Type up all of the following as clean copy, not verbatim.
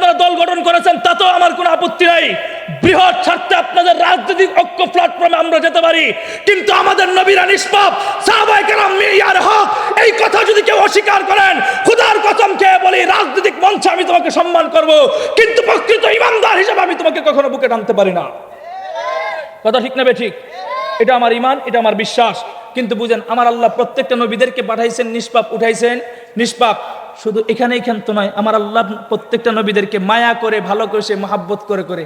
আপনারা দল গঠন করেছেন তাতেও আমার কোনো আপত্তি নাই। বৃহৎ স্বার্থে আপনাদের রাজনৈতিক ঐক্য প্ল্যাটফর্মে আমরা যেতে পারি, কিন্তু আমাদের নবীরা নিষ্পাপ, সাহাবায়ে কেরাম মিয়ার হক, এই কথা যদি কেউ অস্বীকার করেন, খোদার কসম খেয়ে বলি রাজনৈতিক মঞ্চে আমি তোমাকে সম্মান করব, কিন্তু প্রকৃত ইমানদার হিসেবে আমি তোমাকে কখনো বুকে টানতে পারি না। কথা ঠিক না ঠিক? এটা আমার ঈমান, এটা আমার বিশ্বাস। কিন্তু বুঝেন, আমার আল্লাহ প্রত্যেকটা নবীদেরকে পাঠাইছেন নিষ্পাপ, উঠাইছেন নিষ্পাপ। শুধু এখানেই ক্ষান্ত নয়, আমার আল্লাহ প্রত্যেকটা নবীদেরকে মায়া করে, ভালো করে, সে মহাব্বত করে করে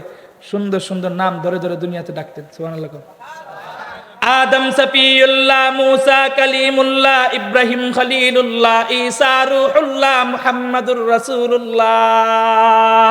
সুন্দর সুন্দর নাম ধরে ধরে দুনিয়াতে ডাকতেন। সুবহানাল্লাহ। আদম সফিউল্লাহ, মুসা কালিমুল্লাহ, ইব্রাহিম খলিলুল্লাহ, ঈসা রূহুল্লাহ, মুহাম্মাদুর রাসূলুল্লাহ।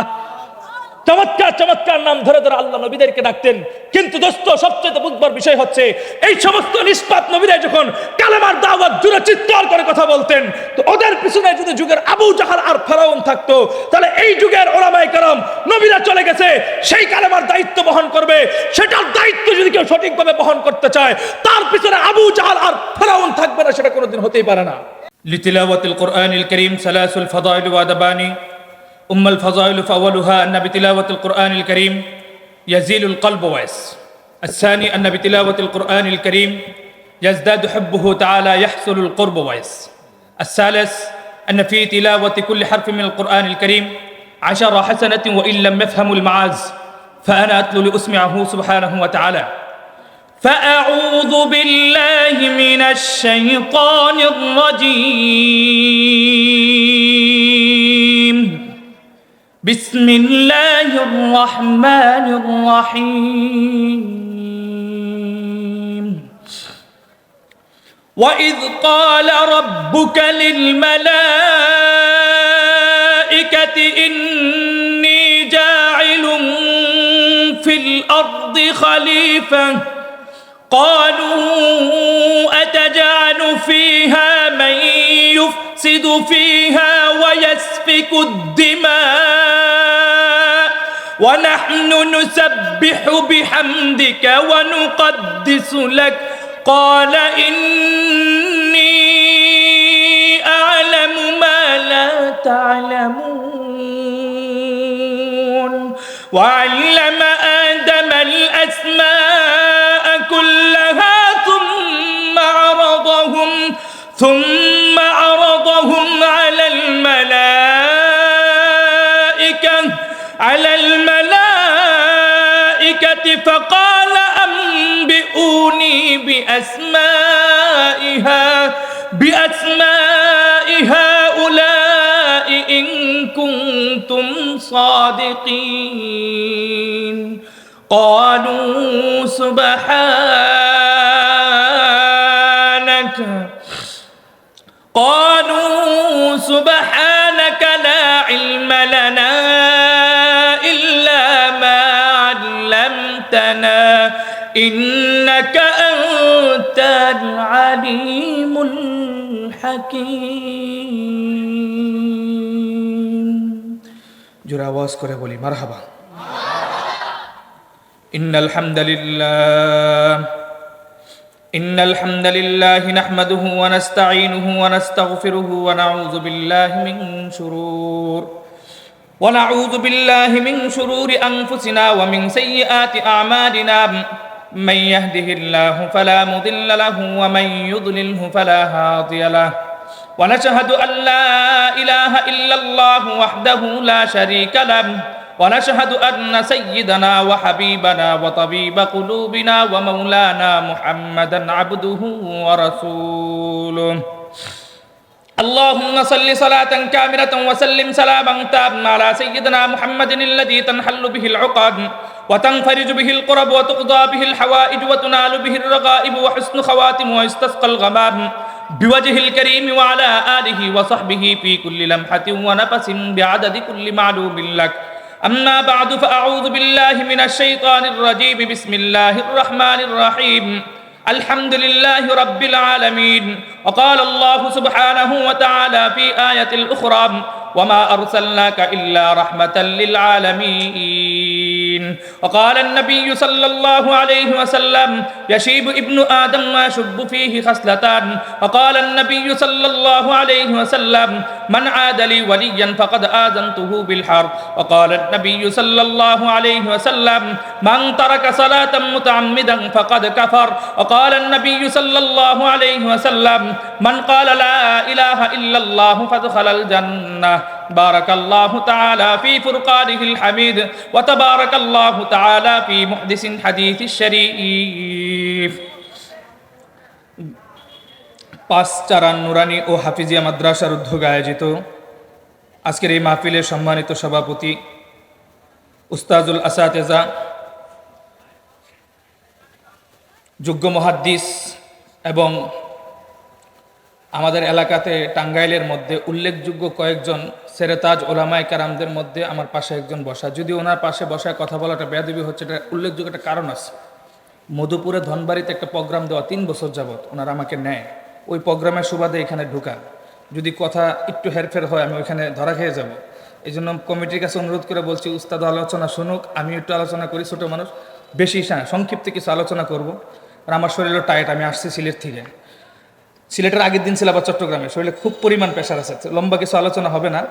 চমৎকার চমৎকার নাম ধরে ধরে আল্লাহ নবীদেরকে ডাকতেন। কিন্তু দোস্ত, সবচেয়ে বুঝবার বিষয় হচ্ছে, এই সমস্ত নিষ্পাপ নবীরা যখন কালেমার দাওয়াত জুড়ে চিৎকার করে কথা বলতেন, তো ওদের পিছনে যদি যুগের আবু জাহাল আর ফেরাউন থাকতো, তাহলে এই যুগের ওলামায়ে কেরাম, নবীরা চলে গেছে, সেই কালেমার দায়িত্ব বহন করবে। সেটার দায়িত্ব যদি কেউ সঠিকভাবে বহন করতে চায়, তার পিছনে আবু জাহাল আর ফেরাউন থাকবে না, সেটা কোনোদিন হতেই পারে না। লিতিলাওয়াতিল কুরআনিল কারীম সালাসুল ফাদাইল ওয়া আদাবানি। أم الفضائل فأولها أن بتلاوة القرآن الكريم يزيل القلب ويس. الثاني أن بتلاوة القرآن الكريم يزداد حبه تعالى، يحصل القرب ويس. الثالث أن في تلاوة كل حرف من القرآن الكريم 10 حسنة وإن لم يفهموا المعاز، فأنا أتلو لأسمعه سبحانه وتعالى. فأعوذ بالله من الشيطان الرجيم. بسم الله الرحمن الرحيم. وإذ قال ربك للملائكة إني جاعل في الأرض خليفة، قالوا أتجعل فيها من يفسد فيها ويسفك الدماء ونحن نسبح بحمدك ونقدس لك، قال إني أعلم ما لا تعلمون. وعلم آدم الأسماء كلها ثم عرضهم على الملائكة فقال أنبئوني بأسماء هؤلاء إن كنتم صادقين. قالوا سبحانك لا علم لنا إلا ما علمتنا إنك أنت العليم الحكيم. জোরে আওয়াজ করে বলি মারহাবা। إن الحمد لله نحمده ونستعينه ونستغفره ونعوذ بالله من شرور أنفسنا ومن سيئات أعمالنا. من يهده الله فلا مضل له ومن يضلله فلا هادي له. ونشهد أن لا إله إلا الله وحده لا شريك له. ونشهد أن سيدنا وحبيبنا وطبيب قلوبنا ومولانا محمدا عبده ورسوله. اللهم صل صلاة كاملة وسلم سلاما تاما على سيدنا محمد الذي تنحل به العقد وتنفرج به القرب وتقضى به الحوائج وتنال به الرغائب وحسن خواتم ويستسقى الغمام بوجه الكريم وعلى آله وصحبه في كل لمحة ونفس بعدد كل معلوم لك. أما بعد فأعوذ بالله من الشيطان الرجيم. بسم الله الرحمن الرحيم. الحمد لله رب العالمين. وقال الله سبحانه وتعالى في آية الأخرى وما أرسلناك إلا رحمة للعالمين. وقال النبي صلى الله عليه وسلم يشيب ابن آدم ما يشب فيه خصلتان. وقال النبي صلى الله عليه وسلم من عاد لي وليا فقد آذنته بالحرب. وقال النبي صلى الله عليه وسلم من ترك صلاة متعمدا فقد كفر. وقال النبي صلى الله عليه وسلم من قال لا إله إلا الله فدخل الجنة. بارك الله تعالى في فرقانه الحميد وتبارك الله تعالى في محدث حديث الشريف. পাঁচচারান নুরানি ও হাফিজিয়া মাদ্রাসার উদ্যোগে আয়োজিত আজকের এই মাহফিলের সম্মানিত সভাপতি উস্তাজুল আসাতেজা, যোগ্য মুহাদ্দিস এবং আমাদের এলাকাতে টাঙ্গাইলের মধ্যে উল্লেখযোগ্য কয়েকজন সেরেতাজ ওলামায়ে কেরামদের মধ্যে আমার পাশে একজন বসা। যদি ওনার পাশে বসায় কথা বলাটা বেয়াদবি হচ্ছে, এটা উল্লেখযোগ্য একটা কারণ আছে। মধুপুরে ধনবাড়িতে একটা প্রোগ্রাম দেওয়া 3 বছর যাবত ওনারা আমাকে নেয়, ওই প্রোগ্রামের সুবাদে এখানে ঢুকা। যদি কথা একটু হেরফের হয় আমি ওইখানে ধরা খেয়ে যাব। এই জন্য কমিটির কাছে অনুরোধ করে বলছি, উস্তাদ আলোচনা শুনুক, আমি একটু আলোচনা করি, ছোটো মানুষ, বেশি সংক্ষিপ্ত কিছু আলোচনা করব। আর আমার শরীরও টাইট, আমি আসছি সিলেট থেকে। সিলেটের আগের দিন ছিল আবার চট্টগ্রামে, শরীরে খুব পরিমাণ প্রেশার আছে, লম্বা কিছু আলোচনা হবে না।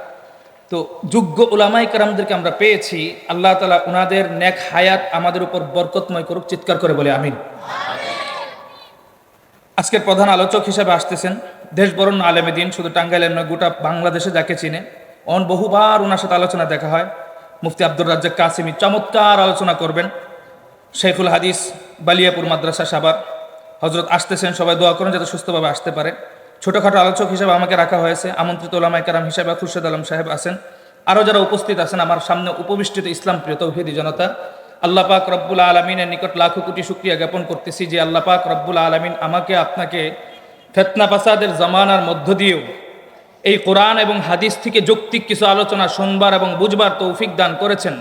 তো যোগ্য উলামায়ে কেরামদেরকে আমরা পেয়েছি, আল্লাহ তাআলা ওনাদের নেক হায়াত আমাদের উপর বরকতময় করুক, চিৎকার করে বলে আমিন। আজকের প্রধান আলোচক হিসেবে আসতেছেন দেশ বরণ্য আলেমে দ্বীন, শুধু টাঙ্গাইলের নয় গোটা বাংলাদেশে যাকে চিনে, বহুবার ওনার সাথে আলোচনা দেখা হয়, মুফতি আব্দুর রাজ্জাক কাসিমি চমৎকার আলোচনা করবেন। শেখুল হাদিস বালিয়াপুর মাদ্রাসা সাভার হজরত আসতেছেন, সবাই দোয়া করেন যাতে সুস্থভাবে আসতে পারে। ছোটোখাটো আলোচক হিসেবে আমাকে রাখা হয়েছে, আমন্ত্রিত ওলামায়ে কেরাম হিসেবে খুরশেদ আলম সাহেব আছেন, আরও যারা উপস্থিত আছেন, আমার সামনে উপবিষ্টিত ইসলাম প্রিয় তৌহিদি জনতা, আল্লাহ পাক রব্বুল আলমিনের নিকট লাখো কোটি শুকরিয়া জ্ঞাপন করতেছি যে আল্লাহ পাক রব্বুল আলমিন আমাকে আপনাকে ফিতনা ফাসাদের জামানার মধ্য দিয়েও এই কোরআন এবং হাদিস থেকে যৌক্তিক কিছু আলোচনা শুনবার এবং বুঝবার তৌফিক দান করেছেন।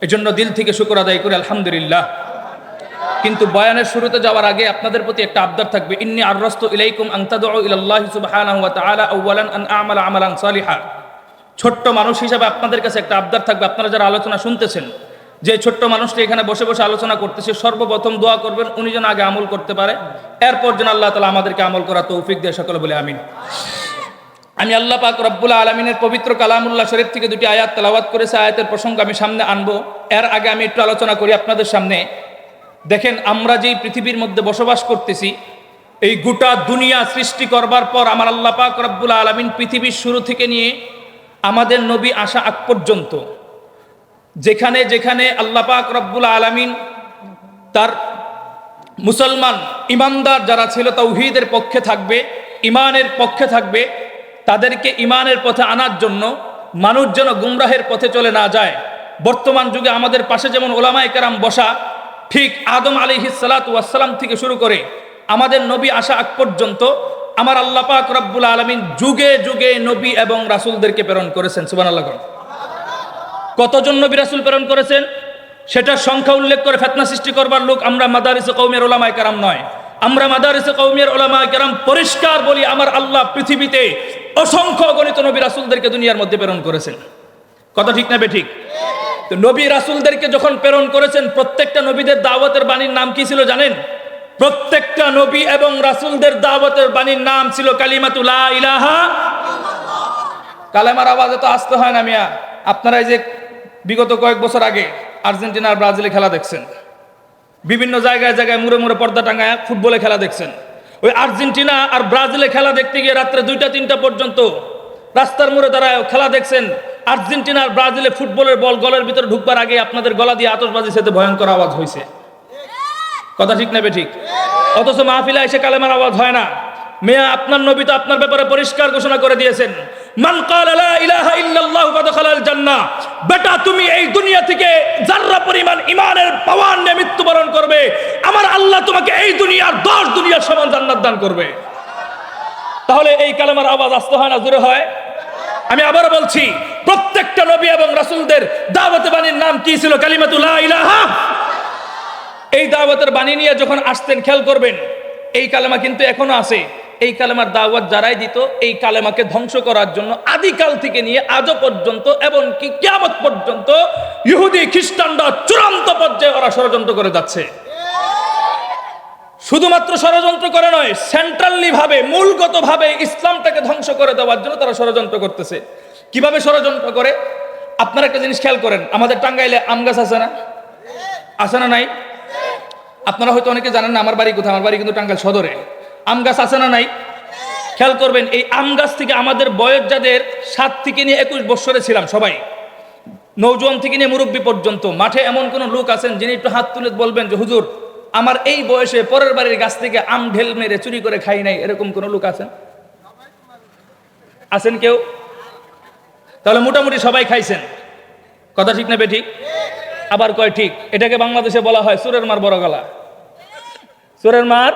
এজন্য দিল থেকে শুকর আদায় করি আলহামদুলিল্লাহ। কিন্তু বয়ানের শুরুতে যাওয়ার আগে আপনাদের প্রতি একটা আবদার থাকবে, ইন্নী আররাস্তু ইলাইকুম আন তাদউ ইলাল্লাহি সুবহানাহু ওয়া তাআলা আউওয়ালান আন আ'মালা আমালান সালিহা। ছোট্ট মানুষ হিসেবে আপনাদের কাছে একটা আবদার থাকবে, আপনারা যারা আলোচনা শুনতেছেন, যে ছোট্ট মানুষটি এখানে বসে বসে আলোচনা করতেছে, সর্বপ্রথম দোয়া করবেন উনি যেন আগে আমল করতে পারে, এরপর যেন আল্লাহ তাআলা আমাদেরকে আমল করা তৌফিক দেয়, সকলে বলে আমিন। আমি আল্লাহ পাক রব্বুল আলামিনের পবিত্র কালামুল্লাহ শরীফ থেকে 2টি আয়াত তেলাওয়াত করেছি, আয়াতের প্রসঙ্গ আমি সামনে আনবো। এর আগে আমি একটু আলোচনা করি আপনাদের সামনে। দেখেন, আমরা যেই পৃথিবীর মধ্যে বসবাস করতেছি, এই গোটা দুনিয়া সৃষ্টি করবার পর আমার আল্লাহ পাক রব্বুল আলামিন পৃথিবীর শুরু থেকে নিয়ে আমাদের নবী আসা আগ পর্যন্ত যেখানে যেখানে আল্লাহ পাক রব্বুল আলামিন তার মুসলমান ইমানদার যারা ছিল তাওহীদের পক্ষে থাকবে, ইমানের পক্ষে থাকবে, তাদেরকে ইমানের পথে আনার জন্য মানুষ যেন গুমরাহের পথে চলে না যায়। বর্তমান যুগে আমাদের পাশে যেমন ওলামায়ে কেরাম বসা, ঠিক আদম আলাইহিস সালাতু ওয়াস সালাম থেকে শুরু করে আমাদের নবী আসা আগ পর্যন্ত আমার আল্লাহ পাক রব্বুল আলামিন যুগে যুগে নবী এবং রাসূলদেরকে প্রেরণ করেছেন। সুবহানাল্লাহ। কতজন নবী রাসূল প্রেরণ করেছেন সেটার সংখ্যা উল্লেখ করে ফিতনা সৃষ্টি করবার লোক আমরা মাদারিসে কওমের ওলামায়ে কেরাম নয়। আমরা মাদারিসে কওমের ওলামায়ে কেরাম পরিষ্কার বলি, আমার আল্লাহ পৃথিবীতে অসংখ্য গণিত নবী রাসূলদেরকে দুনিয়ার মধ্যে প্রেরণ করেছেন। কথা ঠিক না বেঠিক? তো নবী রাসূলদেরকে যখন প্রেরণ করেছেন, প্রত্যেকটা নবীদের দাওয়াতের বাণীর নাম কি ছিল জানেন? প্রত্যেকটা নবী এবং রাসূলদের দাওয়াতের বাণীর নাম ছিল কালিমাতু লা ইলাহা ইল্লাল্লাহ। কালেমার আওয়াজে তো আসতে হয় না মিয়া। আপনারা এই যে বিগত কয়েক বছর আগে আর্জেন্টিনা আর ব্রাজিলে খেলা দেখছেন, বিভিন্ন জায়গায় জায়গায় মুড়ে মুড়ে পর্দা টাঙায় ফুটবলে খেলা দেখছেন। ওই আর্জেন্টিনা আর ব্রাজিলে খেলা দেখতে গিয়ে রাত্রে 2টা-3টা পর্যন্ত রাস্তার মোড়ে দাঁড়ায় খেলা দেখছেন। আর্জেন্টিনা আর ব্রাজিলে ফুটবলের বল গলের ভিতরে ঢুকবার আগে আপনাদের গলা দিয়ে আতশবাজি সাথে ভয়ঙ্কর আওয়াজ হয়েছে। কথা ঠিক না বেঠিক? অথচ মাহফিলে এসে কালেমার আওয়াজ হয় না। মিয়া, আপনার নবী তো আপনার ব্যাপারে পরিষ্কার ঘোষণা করে দিয়েছেন, মান ক্বালা লা ইলাহা ইল্লাল্লাহ ফাদখালাল জান্নাহ। বেটা, তুমি এই দুনিয়া থেকে যাররা পরিমাণ ঈমানের পাওয়ার নিয়ে মৃত্যুবরণ করবে, আমার আল্লাহ তোমাকে এই দুনিয়ার 10 দুনিয়ার সমান জান্নাত দান করবে। তাহলে এই কালেমার আওয়াজ আসতে হয় না জোরে হয়? আমি আবারও বলছি, প্রত্যেকটা নবী এবং রাসূলদের দাওয়াতের বাণীর নাম কি ছিল? কালিমাতু লা ইলাহা। এই দাওয়াতের বাণী নিয়ে যখন আসতেন, খেয়াল করবেন এই কালেমা কিন্তু এখনো আছে। এই কালেমার দাওয়াত যারাই দিত এই কালেমাকে ধ্বংস করার জন্য আদিকাল থেকে নিয়ে আজও পর্যন্ত এমনকি কিয়ামত পর্যন্ত ইহুদি খ্রিস্টানরা চূড়ান্ত পর্যায়ে ওরা ষড়যন্ত্র করে যাচ্ছে। শুধুমাত্র ষড়যন্ত্র করে নয়, সেন্ট্রালি ভাবে মূলগত ভাবে ইসলামটাকে ধ্বংস করে দেওয়ার জন্য তারা ষড়যন্ত্র করতেছে। কিভাবে ষড়যন্ত্র করে? আপনারা একটা জিনিস খেয়াল করেন, আমাদের টাঙ্গাইলে আম গাছ আছে না? আছে না নাই? আপনারা হয়তো অনেকে জানেন না আমার বাড়ি কোথায়। আমার বাড়ি কিন্তু টাঙ্গাইল সদরে। আম গাছ আছে না নাই? খেয়াল করবেন, এই আম গাছ থেকে আমাদের বয়স যাদের 7 থেকে নিয়ে 21 বছরে ছিলাম সবাই, নৌজওয়ান থেকে নিয়ে মুরব্বী পর্যন্ত, মাঠে এমন কোন লোক আছেন যিনি একটু হাত তুলে বলবেন যে হুজুর আমার এই বয়সে পরের বাড়ির গাছ থেকে আম ঢেল মেরে চুরি করে খাই নাই, এরকম কোন লোক আছেন? আছেন কেউ? তাহলে মোটামুটি সবাই খাইছেন। কথা ঠিক না বেঠিক? আবার কয় ঠিক। এটাকে বাংলাদেশে বলা হয় চোরের মার বড় গলা। চোরের মার।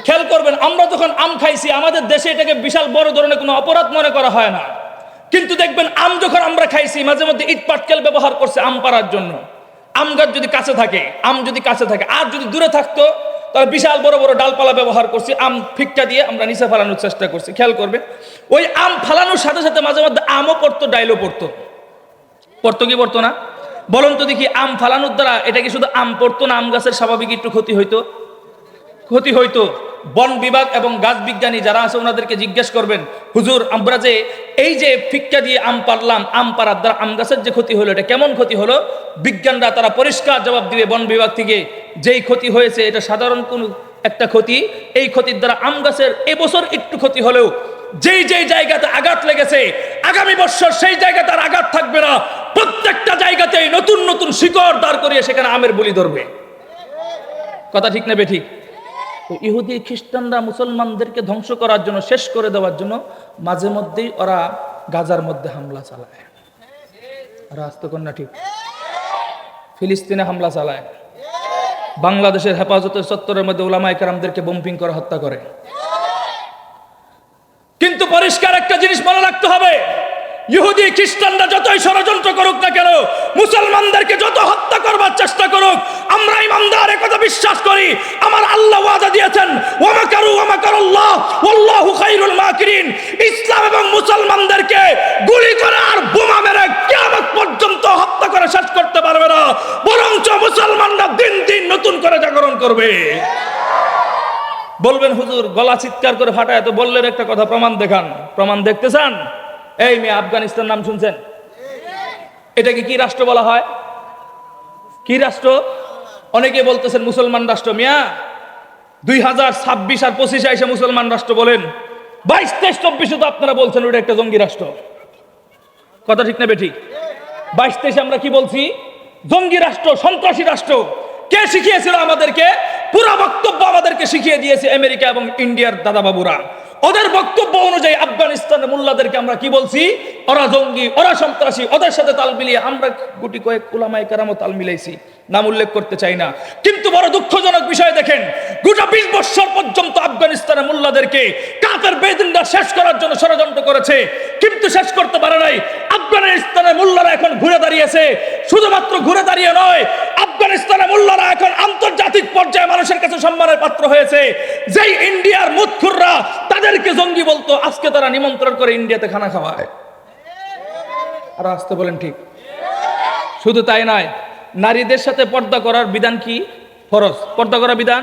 খেয়াল করবেন, আমরা যখন আম খাইছি আমাদের দেশে এটাকে বিশাল বড় ধরনের কোনো অপরাধ মনে করা হয় না, কিন্তু দেখবেন আম যখন আমরা খাইছি মাঝে মধ্যে ইট পাটকেল ব্যবহার করছে আম পাড়ার জন্য। আম গাছ যদি কাছে থাকে, আম যদি কাছে থাকে, আর যদি দূরে থাকতো তাহলে বিশাল বড় বড় ডালপালা ব্যবহার করছি, আম ফিক্কা দিয়ে আমরা নিচে ফালানোর চেষ্টা করছি। খেয়াল করবে, ওই আম ফালানোর সাথে সাথে মাঝে মধ্যে আমও পড়তো, ডাইলও পড়তো। পড়তো কি পড়তো না? বলুন তো দেখি, আম ফালানোর দ্বারা এটা কি শুধু আম পড়তো না আম গাছের স্বাভাবিক একটু ক্ষতি হইতো? ক্ষতি হইতো। বন বিভাগ এবং গাছ বিজ্ঞানী যারা আছে ওনাদেরকে জিজ্ঞেস করবেন, হুজুর আমরা যে এই যে ফিক্কা দিয়ে আম পারলাম, আম পাড়ার দ্বারা আম গাছের যে ক্ষতি হলো এটা কেমন ক্ষতি হলো? বিজ্ঞানরা তারা পরিষ্কার জবাব দিবে বন বিভাগ থেকে, যেই ক্ষতি হয়েছে এটা সাধারণ কোন একটা ক্ষতি। এই ক্ষতির দ্বারা আম গাছের এবছর একটু ক্ষতি হলেও যেই যেই জায়গাতে আঘাত লেগেছে আগামী বছর সেই জায়গাতে আর আঘাত থাকবে না। প্রত্যেকটা জায়গাতেই নতুন নতুন শিকড় দাঁড় করিয়ে সেখানে আমের বলি ধরবে। কথা ঠিক না বেঠিক? ইহুদি খ্রিস্টানরা মুসলমানদেরকে ধ্বংস করার জন্য, শেষ করে দেওয়ার জন্য মাঝে মধ্যেই ওরা গাজার মধ্যে হামলা চালায়। রাষ্ট্রকন্যা ঠিক, ফিলিস্তিনে হামলা চালায়, বাংলাদেশের হেফাজতের চত্বরের মধ্যে উলামায়ে কেরামদেরকে বোম্পিং করে হত্যা করে। কিন্তু পরিষ্কার একটা জিনিস মনে রাখতে হবে, ইহুদি খ্রিস্টানরা যতই ষড়যন্ত্র করুক না কেন, মুসলমানদেরকে যত হত্যা করবার চেষ্টা করুক, আমরা ইমানদার একথা বিশ্বাস করি, আমার আল্লাহ ওয়াদা দিয়েছেন ওয়া মাকারু ওয়া মাকারাল্লাহ ওয়াল্লাহু খায়রুল মাকিরিন। ইসলাম এবং মুসলমানদেরকে গুলি করে আর বোমা মেরে কিয়ামত পর্যন্ত হত্যা করে শেষ করতে পারবে না, বরঞ্চ মুসলমানরা দিন দিন নতুন করে জাগরণ করবে। বলবেন হুজুর গলা চিৎকার করে ফাটায় তো বললেন একটা কথা, প্রমাণ দেখান। প্রমাণ দেখতে চান? এই মেয়ে, আফগানিস্তান নাম শুনছেন? এটাকে কি রাষ্ট্র বলা হয়? কি রাষ্ট্র? অনেকে বলতেছেন মুসলমান রাষ্ট্র। মিয়া 2026 আর 25 এসে মুসলমান রাষ্ট্র বলেন, 22, 23, 24 তো আপনারা বলছেন ওটা একটা জঙ্গি রাষ্ট্র। কথা ঠিক না বেঠিক? 22, 23 আমরা কি বলছি? জঙ্গি রাষ্ট্র, সন্ত্রাসী রাষ্ট্র। কে শিখিয়েছিল আমাদেরকে? পুরো বক্তব্য আমাদেরকে শিখিয়ে দিয়েছে আমেরিকা এবং ইন্ডিয়ার দাদাবাবুরা। ওদের বক্তব্য অনুযায়ী আফগানিস্তানের মোল্লাদেরকে আমরা কি বলছি? ওরা জঙ্গি, ওরা সন্ত্রাসী। ওদের সাথে তাল মিলিয়ে আমরা গুটি কয়েক উলামায়ে কেরামও তাল মিলাইছি, নাম উল্লেখ করতে চাই না। কিন্তু বড় দুঃখজনক বিষয় দেখেন, গোটা 20 বছর পর্যন্ত আফগানিস্তানের মোল্লাদেরকে কাফের বেদিনরা শেষ করার জন্য ষড়যন্ত্র করেছে, কিন্তু শেষ করতে পারে নাই। আফগানিস্তানের মোল্লারা এখন ঘুরে দাঁড়িয়েছে। শুধুমাত্র ঘুরে দাঁড়িয়ে নয়, আফগানিস্তানের মোল্লারা এখন আন্তর্জাতিক পর্যায়ে মানুষের কাছে সম্মানের পাত্র হয়েছে। যেই ইন্ডিয়ার মুৎখুররা তাদেরকে জঙ্গি বলতো, আজকে তারা নিমন্ত্রণ করে ইন্ডিয়াতে খানা খাওয়ায়। আর আসতে বলেন ঠিক? শুধু তাই নয়, নারীদের সাথে পর্দা করার বিধান কি? ফরজ। পর্দা করার বিধান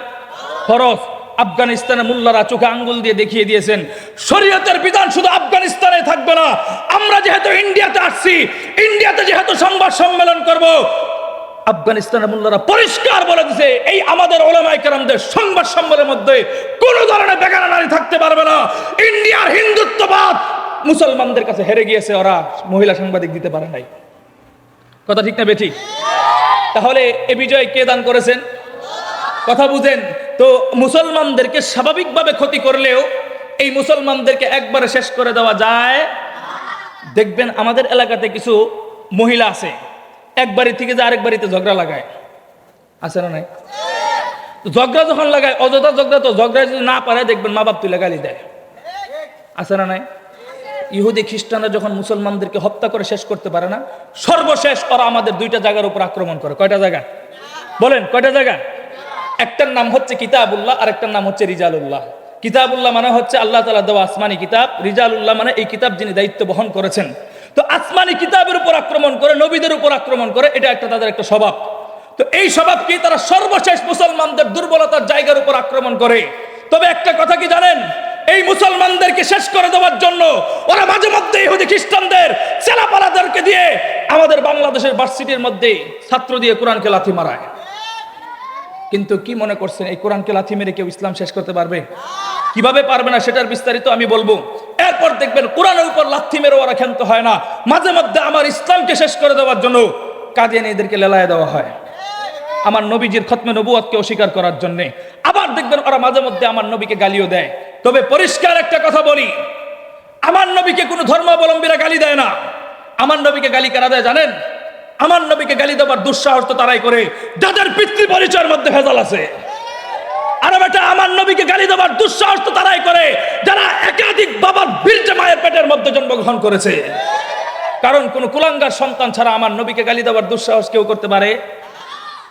ফরজ। আফগানিস্তানের মোল্লারা চোখে আঙ্গুল দিয়ে দেখিয়ে দিয়েছেন শরীয়তের বিধান শুধু আফগানিস্তানে থাকবে না। আমরা যেহেতু ইন্ডিয়াতে আসছি, ইন্ডিয়াতে যেহেতু সংবাদ সম্মেলন করব, আফগানিস্তানের মোল্লারা পরিষ্কার বলে দিয়েছে এই আমাদের উলামায়ে কেরামদের সংবাদ সম্মেলনের মধ্যে কোন ধরনের বেগানা নারী থাকতে পারবে না। ইন্ডিয়ার হিন্দুত্ববাদ মুসলমানদের কাছে হেরে গিয়েছে, ওরা মহিলা সাংবাদিক দিতে পারে নাই। কথা ঠিক না বেঠিক? তাহলে এ বিজয় কে দান করেছেন? কথা বুঝেন তো। মুসলমানদেরকে স্বাভাবিকভাবে ক্ষতি করলেও এই মুসলমানদেরকে একবারে শেষ করে দেওয়া যায়। দেখবেন আমাদের এলাকাতে কিছু মহিলা আছে, এক বাড়ি থেকে যে আরেক বাড়িতে ঝগড়া লাগায়, আছে না নাই? ঝগড়া যখন লাগায়, অযথা ঝগড়া, তো ঝগড়া যদি না পারে দেখবেন মা বাপ তুলে গালি দেয়, আছে না নাই? ইহুদি খ্রিস্টানরা যখন মুসলমানদেরকে হত্যা করে শেষ করতে পারে না, সর্বশেষ ওরা আমাদের 2টা জায়গার উপর আক্রমণ করে। কয়টা জায়গা বলেন? কয়টা জায়গা? একটার নাম হচ্ছে কিতাবুল্লাহ, আর একটার নাম হচ্ছে রিজালুল্লাহ। কিতাবুল্লাহ মানে হচ্ছে আল্লাহ তাআলা দেওয়া আসমানি কিতাব, রিজালুল্লাহ মানে এই কিতাব যিনি দায়িত্ব বহন করেছেন। তো আসমানি কিতাবের উপর আক্রমণ করে, নবীদের উপর আক্রমণ করে, এটা একটা তাদের একটা স্বভাব। তো এই স্বভাব কি তারা সর্বশেষ মুসলমানদের দুর্বলতার জায়গার উপর আক্রমণ করে। তবে একটা কথা কি জানেন, এই মুসলমানদেরকে শেষ করে দেওয়ার জন্য ওরা মাঝে মধ্যে ইহুদি খ্রিস্টানদের ছেলেপালাদেরকে দিয়ে আমাদের বাংলাদেশের ভার্সিটির মধ্যে ছাত্র দিয়ে কোরআনকে লাথি মারায়। কিন্তু কি মনে করছেন এই কোরআনকে লাথি মেরে কেউ ইসলাম শেষ করতে পারবে? কিভাবে পারবে না সেটার বিস্তারিত আমি বলবো। এরপর দেখবেন কোরআনের উপর লাথি মেরে ওরা ক্ষান্ত হয় না, মাঝে মধ্যে আমার ইসলামকে শেষ করে দেওয়ার জন্য কাদিয়ানীদেরকে লেলায় দেওয়া হয়, আমার নবীজির খতমে নবুয়তকে অস্বীকার করার জন্য। আবার দেখবেন ওরা মাঝে মধ্যে আমার নবীকে গালিও দেয়। তবে পরিষ্কার একটা কথা বলি, আমার নবীকে কোনো ধর্মাবলম্বীরা গালি দেয় না। আমার নবীকে গালি কারা দেয় জানেন? আমার নবীকে গালি দেওয়ার দুঃসাহস তো তারাই করে যাদের পিতৃ পরিচয়ের মধ্যে ভেজাল আছে। আর বেটা, আমার নবীকে গালি দেওয়ার দুঃসাহস তো তারাই করে যারা একাধিক বাবার বীর্য মায়ের পেটের মধ্যে জন্মগ্রহণ করেছে। কারণ কোন কুলাঙ্গার সন্তান ছাড়া আমার নবীকে গালি দেওয়ার দুঃসাহস কেউ করতে পারে?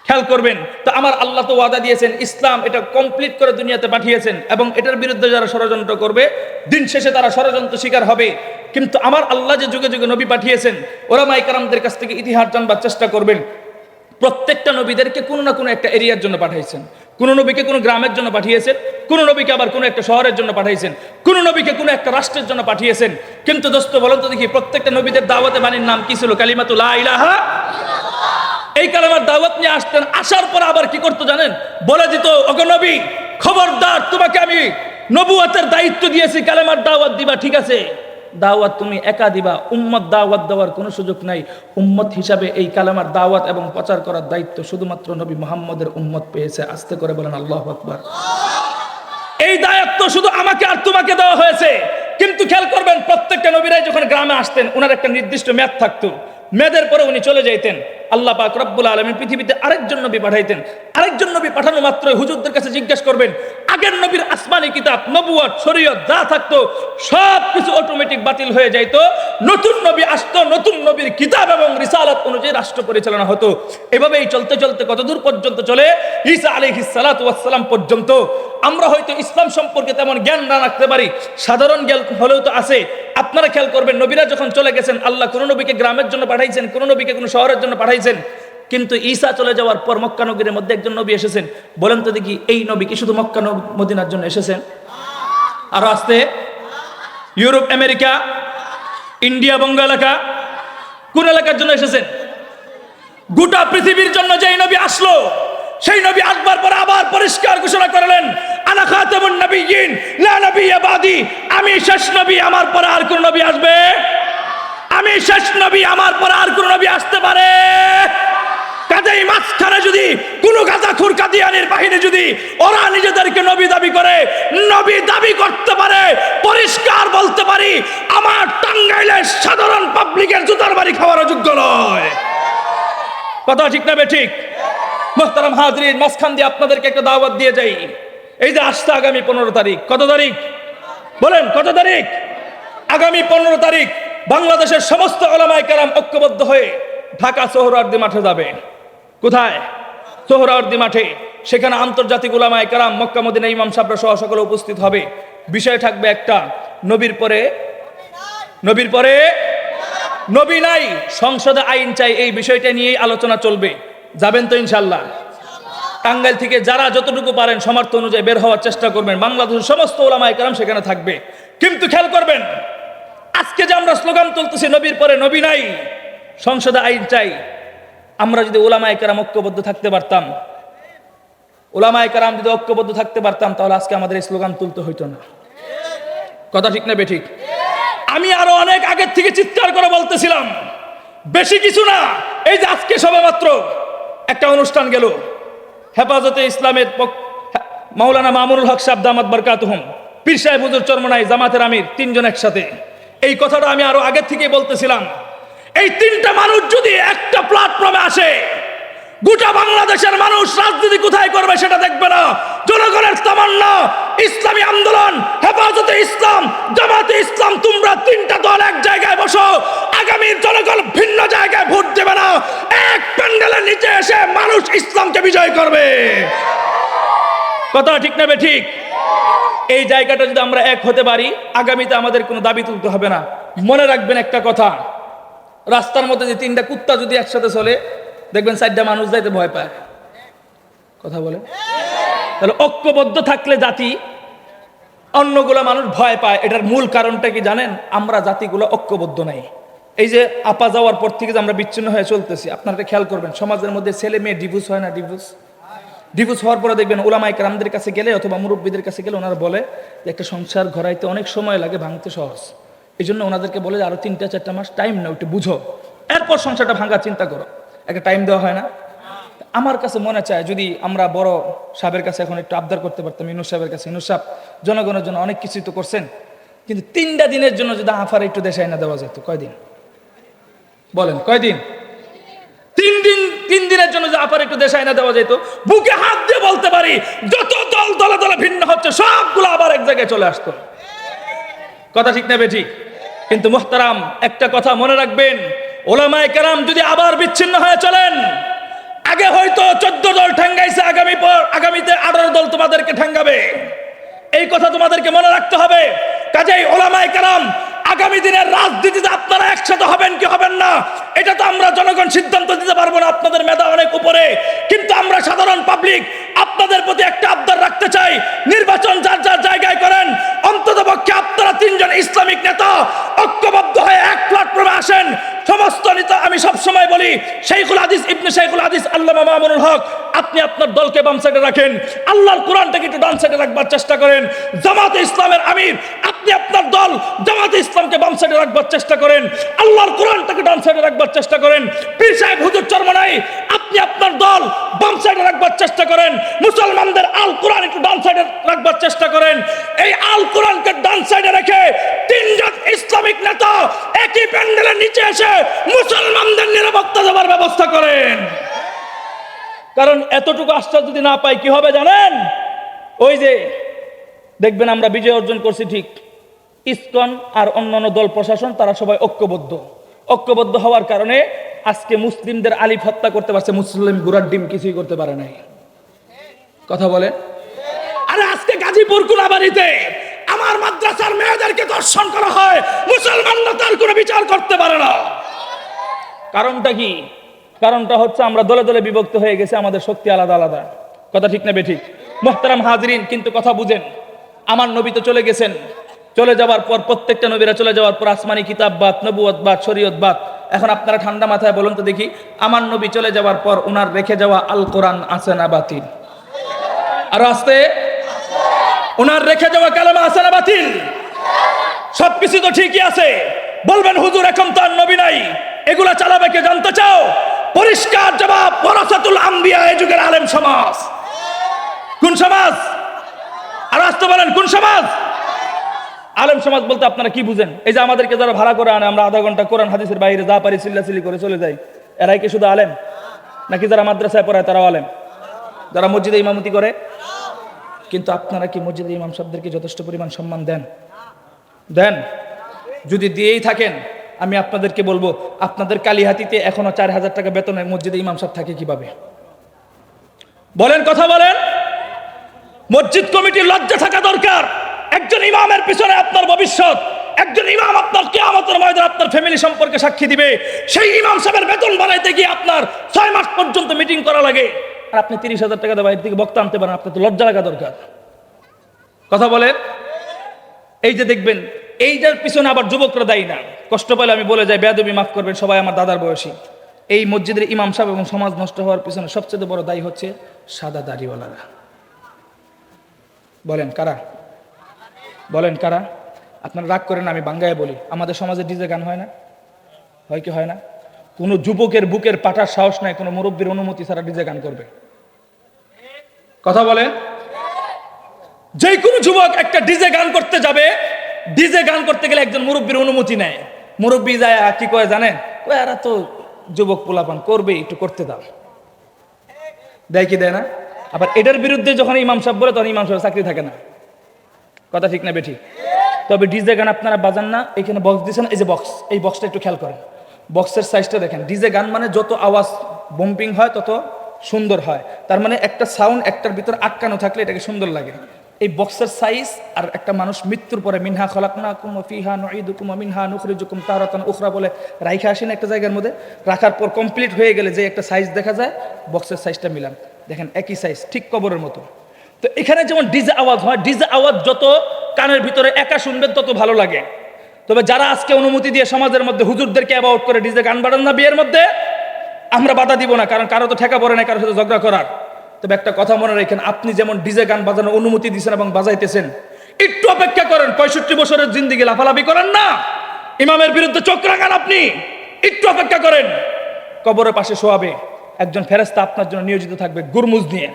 খেয়াল করবেন তো, আমার আল্লাহ তো ওয়াদা দিয়েছেন ইসলাম এটা কমপ্লিট করে দুনিয়াতে পাঠিয়েছেন, এবং এটার বিরুদ্ধে যারা ষড়যন্ত্র করবে দিন শেষে তারা ষড়যন্ত্র শিকার হবে। কিন্তু আমার আল্লাহ যে যুগে যুগে নবী পাঠিয়েছেন, ওলামায়ে কেরামদের কাছ থেকে ইতিহাস জানবার চেষ্টা করবেন। প্রত্যেকটা নবীদেরকে কোনো না কোনো একটা এরিয়ার জন্য পাঠিয়েছেন। কোন নবীকে কোনো গ্রামের জন্য পাঠিয়েছেন, কোন নবীকে আবার কোনো একটা শহরের জন্য পাঠিয়েছেন, কোন নবীকে কোনো একটা রাষ্ট্রের জন্য পাঠিয়েছেন। কিন্তু দোস্ত বলেন তো দেখি, প্রত্যেকটা নবীদের দাওয়াতে বাণীর নাম কি ছিল? কালিমাতু লা ইলাহা। এই কালেমার দাওয়াত নিয়ে আসতেন, আসার পর আবার কি করতো জানেন? বলে দিত, ওগো নবী খবরদার, তোমাকে আমি নবুয়তের দায়িত্ব দিয়েছি, কালেমার দাওয়াত দিবা, ঠিক আছে? দাওয়াত তুমি একা দিবা, উম্মত দাওয়াত দেওয়ার কোনো সুযোগ নাই। উম্মত হিসাবে এই কালেমার দাওয়াত এবং প্রচার করার দায়িত্ব শুধুমাত্র নবী মুহাম্মদের উম্মত পেয়েছে। আস্তে করে বলেন আল্লাহু আকবার। এই দায়িত্ব শুধু আমাকে আর তোমাকে দেওয়া হয়েছে। কিন্তু খেয়াল করবেন, প্রত্যেকটা নবীরাই যখন গ্রামে আসতেন ওনার একটা নির্দিষ্ট মেয়াদ থাকতো, মেয়াদের পরে উনি চলে যাইতেন। আল্লাহ পাক রব্বুল আলামিন পৃথিবীতে আরেকজন নবী পাঠাইতেন। আরেকজন নবী পাঠানো মাত্রই হুজুরদের কাছে জিজ্ঞেস করবেন, আগের নবীর আসমানি কিতাব, নবুয়ত, শরীয়ত যা থাকতো সব কিছু অটোমেটিক বাতিল হয়ে যাইত। নতুন নবী আসতো, নতুন নবীর কিতাব এবং রিসালাত অনুযায়ী রাষ্ট্র পরিচালনা হতো। এভাবেই চলতে চলতে কতদূর পর্যন্ত চলে? ঈসা আলাইহিস সালাতু ওয়াস সালাম পর্যন্ত। আমরা হয়তো ইসলাম সম্পর্কে তেমন জ্ঞান না রাখতে পারি, সাধারণ জ্ঞান হলেও তো আছে। আপনারা খেয়াল করবেন, নবীরা যখন চলে গেছেন, আল্লাহ কোন নবীকে গ্রামের জন্য পাঠাইছেন, কোন নবীকে কোন শহরের জন্য পাঠাইছেন। কিন্তু ঈসা চলে যাওয়ার পর মক্কা নগরীর মধ্যে একজন নবী এসেছেন। বলেন তো দেখি, এই নবী কি শুধু মক্কা মদিনার জন্য এসেছেন? আরো আসতে ইউরোপ, আমেরিকা, ইন্ডিয়া, বঙ্গ এলাকা, কোন এলাকার জন্য এসেছেন? গোটা পৃথিবীর জন্য যেই নবী আসলো, সেই নবী আসবার পর আবার পরিষ্কার ঘোষণা করলেন, আনা খাতামুন নবিয়্যিন লা নবিয়্যা বাদি। আমি শেষ নবী, আমার পরে আর কোন নবী আসবে? আমি শেষ নবী, আমার পরে আর কোন নবী আসতে পারে? কাজেই মাঝখানে যদি কোন গাজাখুর কাদিয়ানীর বাহিনী যদি ওরা নিজেদেরকে নবী দাবি করে, নবী দাবি করতে পারে, পরিষ্কার বলতে পারি, আমার টাঙ্গাইলের সাধারণ পাবলিকের জুতার বাড়ি খাওয়ার যোগ্য নয়। কথা ঠিক না বেঠিক? মুহতারাম হাজরিন, মাঝখান দিয়ে আপনাদেরকে একটা দাওয়াত দিয়ে যাই। এই যে আসছে আগামী 15 তারিখ, কত তারিখ বলেন? কত তারিখ? আগামী 15 তারিখ বাংলাদেশের সমস্ত উলামায়ে কেরাম ঐক্যবদ্ধ হয়ে ঢাকা সোহরাওয়ার্দী মাঠে যাবে। কোথায়? সোহরাওয়ার্দী মাঠে। সেখানে আন্তর্জাতিক উলামায়ে কেরাম, মক্কা মদিনা ইমাম সাহেবরা সহ সকলে উপস্থিত হবে। বিষয় থাকবে একটা, নবীর পরে নবী নাই, সংসদে আইন চাই। এই বিষয়টা নিয়েই আলোচনা চলবে। যাবেন তো ইনশাল্লাহ? টাঙ্গাইল থেকে যারা যতটুকু পারেন সামর্থ্য অনুযায়ী বের হওয়ার চেষ্টা করবেন। বাংলাদেশের সমস্ত উলামায়ে কেরাম সেখানে থাকবে। কিন্তু খেয়াল করবেন, আজকে যে আমরা স্লোগান তুলতেছি নবীর পরে নবী নাই, সংসদে আইন চাই, আমরা যদি উলামায়ে কেরাম ঐক্যবদ্ধ থাকতে পারতাম, উলামায়ে কেরাম যদি ঐক্যবদ্ধ থাকতে পারতাম, তাহলে আজকে আমাদের এই স্লোগান তুলতে হইতো না। কথা ঠিক না বেঠিক? আমি আরো অনেক আগের থেকে চিৎকার করে বলতেছিলাম, বেশি কিছু না। এই যে আজকে সবে মাত্র একটা অনুষ্ঠান গেল, হেফাজতে ইসলামের মাওলানা মামুনুল হক সাহেব দামাত বরকাতুহুম, পীর সাহেব হুজুর চরমনাই, জামাতের আমির, তিনজন একসাথে। এই কথাটা আমি আরো আগের থেকে বলতেছিলাম। এই তিনটা মানুষ যদি একটা প্ল্যাটফর্মে আসে, গোটা বাংলাদেশের মানুষ রাজনীতি কোথায় করবে সেটা দেখবে না। জনগণের তামান্না, ইসলামী আন্দোলন, হেফাজতে ইসলাম, জামাতে ইসলাম, তোমরা তিনটা দল এক জায়গায় বসো। আগামীর জনগণ ভিন্ন জায়গায় ভোট দেবে না, এক প্যান্ডেলের নিচে এসে মানুষ ইসলামকে বিজয় করবে। কথা ঠিক না বেঠিক? এই জায়গাটা যদি আমরা এক হতে পারি, আগামীতে আমাদের কোনো দাবি তুলতে হবে না। মনে রাখবেন একটা কথা, রাস্তার মধ্যে যে 3টা কুত্তা যদি একসাথে চলে, দেখবেন 4টা মানুষ যাইতে ভয় পায়। কথা বলে, তাহলে ঐক্যবদ্ধ থাকলে জাতি, অন্যগুলো মানুষ ভয় পায়। এটার মূল কারণটা কি জানেন? আমরা জাতিগুলো ঐক্যবদ্ধ নাই। এই যে আপা যাওয়ার পর থেকে যে আমরা বিচ্ছিন্ন হয়ে চলতেছি, আপনারা খেয়াল করবেন, সমাজের মধ্যে ছেলে মেয়ে ডিভোর্স হয় না? ডিভোর্স হওয়ার পরে দেখবেন ওলামায়ে কেরামদের কাছে গেলে অথবা মুরব্বীদের কাছে গেলে ওনারা বলে যে একটা সংসার ঘরাইতে অনেক সময় লাগে, ভাঙতে সহজ। এই জন্য ওনাদেরকে বলে যে আরো 3-4 মাস টাইম নাও, একটু বুঝো, এরপর সংসারটা ভাঙার চিন্তা করো। একটা টাইম দেওয়া হয় না? আমার কাছে মনে চায় যদি আমরা বড় সাহেবের কাছে এখন একটু আবদার করতে পারতাম, ইউনূস সাহেবের কাছে, ইউনূস সাহেব জনগণের জন্য অনেক কিছুই তো করছেন, কিন্তু 3টা দিনের জন্য যদি আফার একটু দেশে না দেওয়া যেত। কয়দিন বলেন, কয়দিন? 3 দিনের জন্য যে আফার একটু দেশে না দেওয়া যেত, বুকে হাত দিয়ে বলতে পারি যত দল দলে দলে ভিন্ন হচ্ছে সবগুলো আবার এক জায়গায় চলে আসতো। কথা ঠিক না বেঠিক? কিন্তু মুহতারাম, একটা কথা মনে রাখবেন, ওলামায়ে কেরাম যদি আবার বিচ্ছিন্ন হয়ে চলেন, আগে হয়তো 14 দল ঠ্যাঙ্গাইছে, আগামীতে 18 দল তোমাদেরকে ঠ্যাঙ্গাবে। এই কথা তোমাদেরকে মনে রাখতে হবে। কাজেই ওলামায়ে কেরাম, আগামী দিনের রাজনীতিতে আপনারা একসাথে হবেন কি হবেন না, এটা তো আমরা জনগণ সিদ্ধান্ত দিতে পারবো না, আপনাদের মেধা অনেক উপরে। কিন্তু আমরা সাধারণ পাবলিক আপনাদের প্রতি একটা আবদার রাখতে চাই, নির্বাচন যার যার জায়গায় করেন, অন্ততপক্ষে আপনারা 3 জন ইসলামিক নেতা ঐক্যবদ্ধ হয়ে এক প্ল্যাটফর্মে আসেন। সমস্ত নেতা, আমি সবসময় বলি, শাইখুল হাদিস ইবনে শাইখুল হাদিস আল্লামা মামুনুল হক, আপনি আপনার দলকে বাম সাইডে রাখেন, আল্লাহর কোরআনটাকে একটু ডান সাইডে রাখবার চেষ্টা করেন। জামাতে ইসলামের আমির, আপনি আপনার দল জামাতে ইসলামকে বাম সাইডে রাখবার চেষ্টা করেন, আল্লাহর কোরআনটাকে ডান সাইডে রাখবার চেষ্টা করেন। পীর সাহেব হুজুর চরমনাই, আপনি আপনার দল বাম সাইডে রাখবার চেষ্টা করেন, মুসলমানদের আল কোরআন একটু ডান সাইডে রাখবার চেষ্টা করেন। এই আল কোরআনকে ডান সাইডে রেখে 3 জন ইসলামিক নেতা একই প্যান্ডেলের নিচে এসে মুসলমানদের নিরাপত্তা দেওয়ার ব্যবস্থা করেন। কারণ এতটুকু আশ্বাস যদি না পাই কি হবে জানেন? ওই যে দেখবেন আমরা বিজয় অর্জন করছি ঠিক, ইসকন আর অন্যান্য দল প্রশাসন তারা সবাই ঐক্যবদ্ধ হওয়ার কারণে আজকে মুসলিমদের আলিফ হত্যা করতে পারছে, মুসলিম গুড়ার ডিম কিছুই করতে পারে নাই। কথা বলে, আরে আজকে গাজীপুর কোনাবাড়িতে আমার মাদ্রাসার মেয়েদেরকে ধর্ষণ করা হয়, মুসলমানরা তার কোনো বিচার করতে পারে না। কারণটা কি? কারণটা হচ্ছে আমরা দলে দলে বিভক্ত হয়ে গেছে, আমাদের শক্তি আলাদা আলাদা। কথা ঠিক না বেঠিক? মুহতারাম হাজিরিন, কিন্তু কথা বুঝেন, আমার নবী তো চলে গেছেন, চলে যাওয়ার পর প্রত্যেকটা নবীরা চলে যাওয়ার পর আসমানি কিতাব বাদ, নবুয়ত বাদ, শরীয়ত বাদ। এখন আপনারা ঠান্ডা মাথায় বলুন তো দেখি, আমার নবী চলে যাওয়ার পর উনার রেখে যাওয়া আল কোরআন আছে না বাতিল? আর আসতে উনার রেখে যাওয়া কালেমা আছে না বাতিল? সবকিছু তো ঠিকই আছে। বলবেন হুজুর এখন তো আর নবী নাই, এগুলা চালাবে কে জানতে চাও? পরিষ্কার জবাব, ওয়ারাসাতুল আম্বিয়া, এই যুগের আলেম সমাজ। কোন সমাজ? আর আসতে বলেন কোন সমাজ? আলেম সমাজ বলতে আপনারা কি বুঝেন? এই যে আমাদেরকে যারা ভাড়া করে আনে, আমরা আধা ঘন্টা কোরআন হাদিসের বাইরে যা পারি চিল্লাচিল্লি করে চলে যাই, এরাই কি শুধু আলেম? নাকি যারা মাদ্রাসায় পড়ায় তারাও আলেম? যারা মসজিদে ইমামতি করে? কিন্তু আপনারা কি মসজিদের ইমাম সাহেবদেরকে যথেষ্ট পরিমাণ সম্মান দেন? যদি দিয়েই থাকেন, আমি আপনাদেরকে বলবো, আপনাদের কালিহাতিতে এখনো 4000 টাকা বেতনে মসজিদে ইমাম সাহেব থাকে কিভাবে? বলেন, কথা বলেন। মসজিদ কমিটির লজ্জা থাকা দরকার। একজন ইমামের পিছনে আপনার ভবিষ্যৎ, একজন ইমাম আপনার কিয়ামতের ময়দানে আপনার ফ্যামিলি সম্পর্কে সাক্ষী দিবে। সেই ইমাম সাহেবের বেতন বানাইতে গিয়ে আপনার 6 মাস পর্যন্ত মিটিং করা লাগে, আর আপনি 30,000 টাকা দিয়ে বাইরে থেকে বক্তা আনতে পারেন। আপনার তো লজ্জা লাগা দরকার। কথা বলেন। এই যে দেখবেন, এইটার পিছনে আবার যুবকরা দায়ী না। কষ্ট পেলে আমি বলে যাই, বেয়াদবি মাফ করবেন, সবাই আমার দাদার বয়সী। এই মসজিদের ইমাম সাহেব এবং সমাজ নষ্ট হওয়ার পিছনে সবচেয়ে বড় দায়ী হচ্ছে সাদা দাড়িওয়ালারা। বলেন কারা? বলেন কারা? আপনারা রাগ করেন, আমি বাঙ্গায় বলি, আমাদের সমাজে ডিজে গান হয় না? হয় কি হয় না? কোনো যুবকের বুকের পাটার সাহস নাই কোনো মুরব্বীর অনুমতি ছাড়া ডিজে গান করবে। কথা বলেন। যে কোনো যুবক একটা ডিজে গান করতে যাবে, ডিজে গান করতে গেলে একজন মুরব্বীর অনুমতি নেয়। মুরব্বী যায় কি কয় জানেন? এরা তো যুবক পোলাপান করবে, একটু করতে দাও। দেয় কি দেয় না? আবার এটার বিরুদ্ধে যখন ইমাম সাহেব বলে, তখন ইমাম সাহেব চাকরি থাকে না। কথা ঠিক না বেঠিক? তবে ডিজে গান আপনারা বাজান না, এখানে বক্স দিচ্ছেন, এই যে বক্স, এই বক্সটা একটু খেয়াল করেন, বক্সের সাইজটা দেখেন। ডিজে গান মানে যত আওয়াজ বম্পিং হয় তত সুন্দর হয়। তার মানে একটা সাউন্ড একটার ভিতর আটকানো থাকলে এটাকে সুন্দর লাগে। এই বক্সের সাইজ আর একটা মানুষ মৃত্যুর পরে মিনহা খলাকনাকুম ওয়া ফিহা নুঈদুকুম ওয়া মিনহা নুখরিজুকুম তারাতান উখরা বলে রাইখা আসেন একটা জায়গার মধ্যে, রাখার পর কমপ্লিট হয়ে গেলে যে একটা সাইজ দেখা যায়, বক্সের সাইজটা মিলান, দেখেন একই সাইজ, ঠিক কবরের মতো। তো এখানে যেমন ডিজে আওয়াজ হয়, ডিজে আওয়াজ যত কানের ভিতরে একা শুনবেন তত ভালো লাগে। তবে যারা আজকে অনুমতি দিয়ে সমাজের মধ্যে হুজুরদেরকে অ্যাবাউট করে ডিজে গান বাড়ান না বিয়ের মধ্যে, আমরা বাধা দিব না, কারণ কারো তো ঠেকা পড়ে না কারোর সাথে ঝগড়া করার। তবে একটা কথা মনে রাখেন, আপনি যেমন ডিজে গান বাজানোর অনুমতি দিয়েছেন এবং বাজাইতেছেন, একটু অপেক্ষা করেন, 65 বছরের জিন্দেগি লাফালাফি করেন না, ইমামের বিরুদ্ধে চোখ রাখান, আপনি একটু অপেক্ষা করেন। কবরের পাশে শোয়াবে একজন ফেরেশতা আপনার জন্য নিয়োজিত থাকবে গুরমুজ নিয়ে,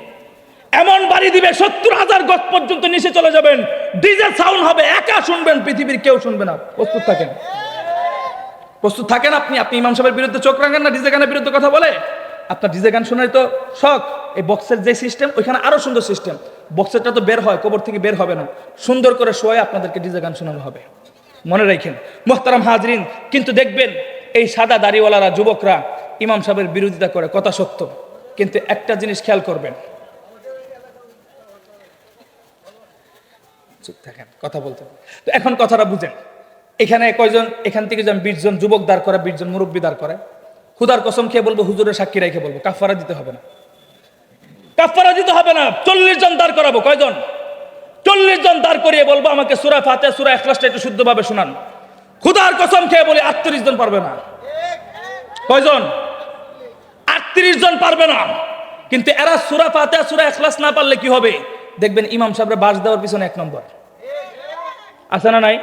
এমন বাড়ি দিবে 70,000 গজ পর্যন্ত নিচে চলে যাবেন, ডিজে সাউন্ড হবে, একা শুনবেন, পৃথিবীর কেউ শুনবে না। প্রস্তুত থাকেন, প্রস্তুত থাকেন। আপনি ইমাম সাহেবের বিরুদ্ধে চোখ রাখেন না, ডিজে গানের বিরুদ্ধে কথা বলে। আপনার ডিজে গান শোনার তো শখ, এই বক্সের যে সিস্টেম ওইখানে আরো সুন্দর সিস্টেম, বক্সেরটা তো বের হয়, কবর থেকে বের হবে না, সুন্দর করে শোয়ে আপনাদেরকে ডিজে গান শোনানো হবে, মনে রাখেন মুহতারাম হাজরিন। কিন্তু দেখবেন এই সাদা দাড়িওয়ালারা, যুবকরা ইমাম সাহেবের বিরোধিতা করে, কথা সত্য, কিন্তু একটা জিনিস খেয়াল করবেন, চুপ থাকেন, কথা বলতে। তো এখন কথাটা বুঝেন, এখানে কয়জন, এখান থেকে যেন 20 জন যুবক দাঁড় করে, 20 জন মুরব্বী দাঁড় করে, খুদার কসম খেয়ে বলবো, হুজুরের সাক্ষী রেখে বলবো, কাফারা দিতে হবে না, কাফারা দিতে হবে না। 40 জন দাঁড় করাবো, কয়জন? 40 জন দাঁড় করিয়ে বলবো আমাকে সূরা ফাতিহা সূরা ইখলাসটা একটু শুদ্ধভাবে শোনান। খুদার কসম খেয়ে বলি 38 জন পারবে না। কয়জন? 38 জন পারবে না। কিন্তু এরা সূরা ফাতিহা সূরা ইখলাস না পারলে কি হবে? দেখবেন ইমাম সাহেবরা বাস দেওয়ার পিছনে 1 নম্বর আছে না নাই?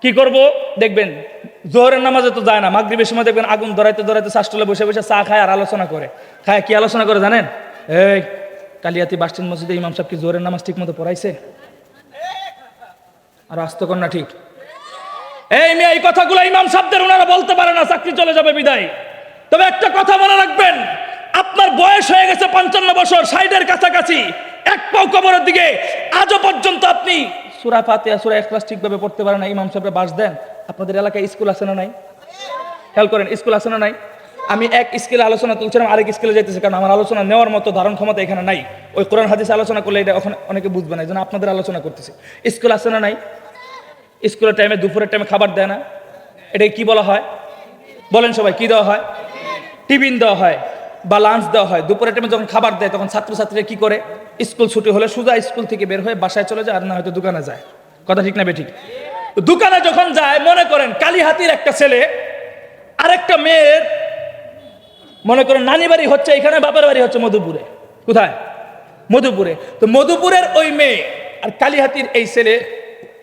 কি করব? দেখবেন জোহরের নামাজে তো যায় না, মাগরিবের সময় দেখবেন আগুন ধরাইতে ধরাইতে শাসটলে বসে বসে চা খায় আর আলোচনা করে। খায় কি আলোচনা করে জানেন? এই কালিয়াতি বাসস্ট্যান্ড মসজিদে ইমাম সাহেব কি জোহরের নামাজ ঠিক মতো পড়াইছে? আর আস্ত কর না ঠিক। এই মেয়ে, এই কথাগুলো ইমাম সাহেবদের ওনারা বলতে পারে না, চাকরি চলে যাবে বিদায়। তবে একটা কথা মনে রাখবেন, আপনার বয়স হয়ে গেছে 55 বছর, 60-এর কাছাকাছি, এক পাও কবরের দিকে, আজও পর্যন্ত আপনি সূরা ফাতিহা সূরা ইখলাস ঠিকভাবে পড়তে পারেন না, ইমাম সাহেবরা বাস দেন। আপনাদের এলাকায় স্কুল আছে না নাই? খেয়াল করেন, স্কুল আছে না নাই? আমি এক স্কেলে আলোচনা তুলছিলাম, আরেক স্কেলে যাইতেছি, কারণ আমার আলোচনা নেওয়ার মতো ধারণ ক্ষমতা এখানে নাই। ওই কোরআন হাদিস আলোচনা করলে এটা ওখানে অনেকে বুঝবে না, এই জন্য আপনাদের আলোচনা করতেছি। স্কুল আছে না নাই? স্কুলের টাইমে, দুপুরের টাইমে খাবার দেয় না, এটা কি বলা হয়? বলেন সবাই, কি দেওয়া হয়? টিফিন দেওয়া হয় বা লাঞ্চ দেওয়া হয়। দুপুরের টাইমে যখন খাবার দেয় তখন ছাত্রছাত্রীরা কি করে? স্কুল ছুটি হলে সোজা স্কুল থেকে বের হয়ে বাসায় চলে যায়, আর না হয়তো দোকানে যায়। কথা ঠিক না বেঠিক? দোকানে যখন যায়, মনে করেন কালীহাতির একটা ছেলে আরেকটা মেয়ের, মনে করেন নানি বাড়ি হচ্ছে এখানে, বাপের বাড়ি হচ্ছে মধুপুরে। কোথায়? মধুপুরে। তো মধুপুরের ওই মেয়ে আর কালীহাতির এই ছেলে,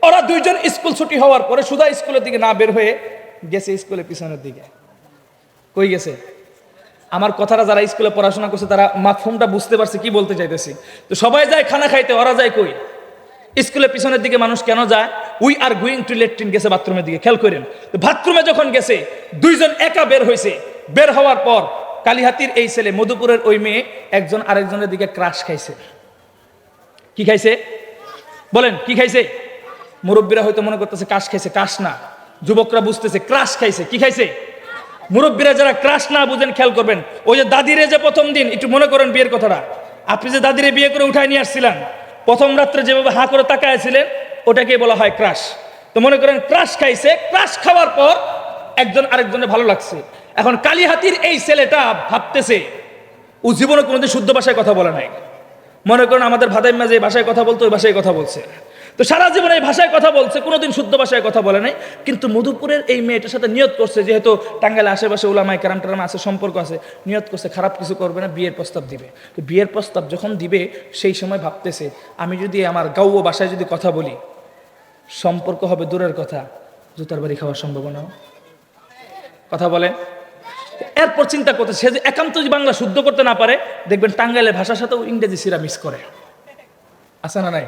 ওরা দুইজন স্কুল ছুটি হওয়ার পরে সোজা স্কুলের দিকে না বের হয়ে গেছে স্কুলের পিছনের দিকে। কই গেছে? আমার কথাটা যারা স্কুলে পড়াশোনা করছে তারা মাফহুমটা বুঝতে পারছে কি বলতে চাইতেছি। তো সবাই যায় খানা খাইতে, ওরা যায় কই? স্কুলের পিছনের দিকে। মানুষ কেন যায়? We are going to latrine, গেছে বাথরুমের দিকে। খেয়াল করেন, তো বাথরুমে যখন গেছে, দুইজন একা বের হয়েছে। বের হওয়ার পর কালীহাতির এই ছেলে, মধুপুরের ওই মেয়ে, একজন আরেকজনের দিকে ক্রাশ খাইছে। কি খাইছে? বলেন কি খাইছে? মুরব্বীরা হয়তো মনে করতেছে কাশ খাইছে, কাশ না। যুবকরা বুঝতেছে ক্রাশ খাইছে। কি খাইছে? মুরব্বীরা যারা ক্রাশ না বুঝেন, খেয়াল করবেন, ওই যে দাদিরে যে প্রথম দিন, একটু মনে করেন বিয়ের কথাটা, আপনি যে দাদিরে বিয়ে করে উঠায় নিয়ে আসছিলেন, প্রথম রাত্রে যেভাবে হাঁ করে তাকাইছিলেন, ওটাকে বলা হয় ক্রাশ। তো মনে করেন ক্রাশ খাইছে, ক্রাশ খাওয়ার পর একজন আরেকজনের ভালো লাগছে। এখন কালীহাতির এই ছেলেটা ভাবতেছে, ও জীবনে কোনোদিন শুদ্ধ ভাষায় কথা বলে নাই। মনে করেন আমাদের ভাদাইম্মা যে ভাষায় কথা বলতো, ওই ভাষায় কথা বলছে। তো সারা জীবনে এই ভাষায় কথা বলছে, কোনোদিন শুদ্ধ ভাষায় কথা বলে নাই। কিন্তু মধুপুরের এই মেয়েটার সাথে নিয়ত করছে, যেহেতু টাঙ্গাইলে আশেপাশে উলামায়ে কেরাম টেরাম আছে, সম্পর্ক আছে, নিয়ত করছে খারাপ কিছু করবে না, বিয়ের প্রস্তাব দিবে। তো বিয়ের প্রস্তাব যখন দিবে, সেই সময় ভাবতেছে, আমি যদি আমার গাঁও ভাষায় যদি কথা বলি, সম্পর্ক হবে দূরের কথা, জুতার বাড়ি খাওয়ার সম্ভাবনা। কথা বলে। এরপর চিন্তা করতে, সে যে একান্ত যদি বাংলা শুদ্ধ করতে না পারে, দেখবেন টাঙ্গাইলের ভাষার সাথেও ইংরেজি সিরা মিক্স করে। আছে না নাই?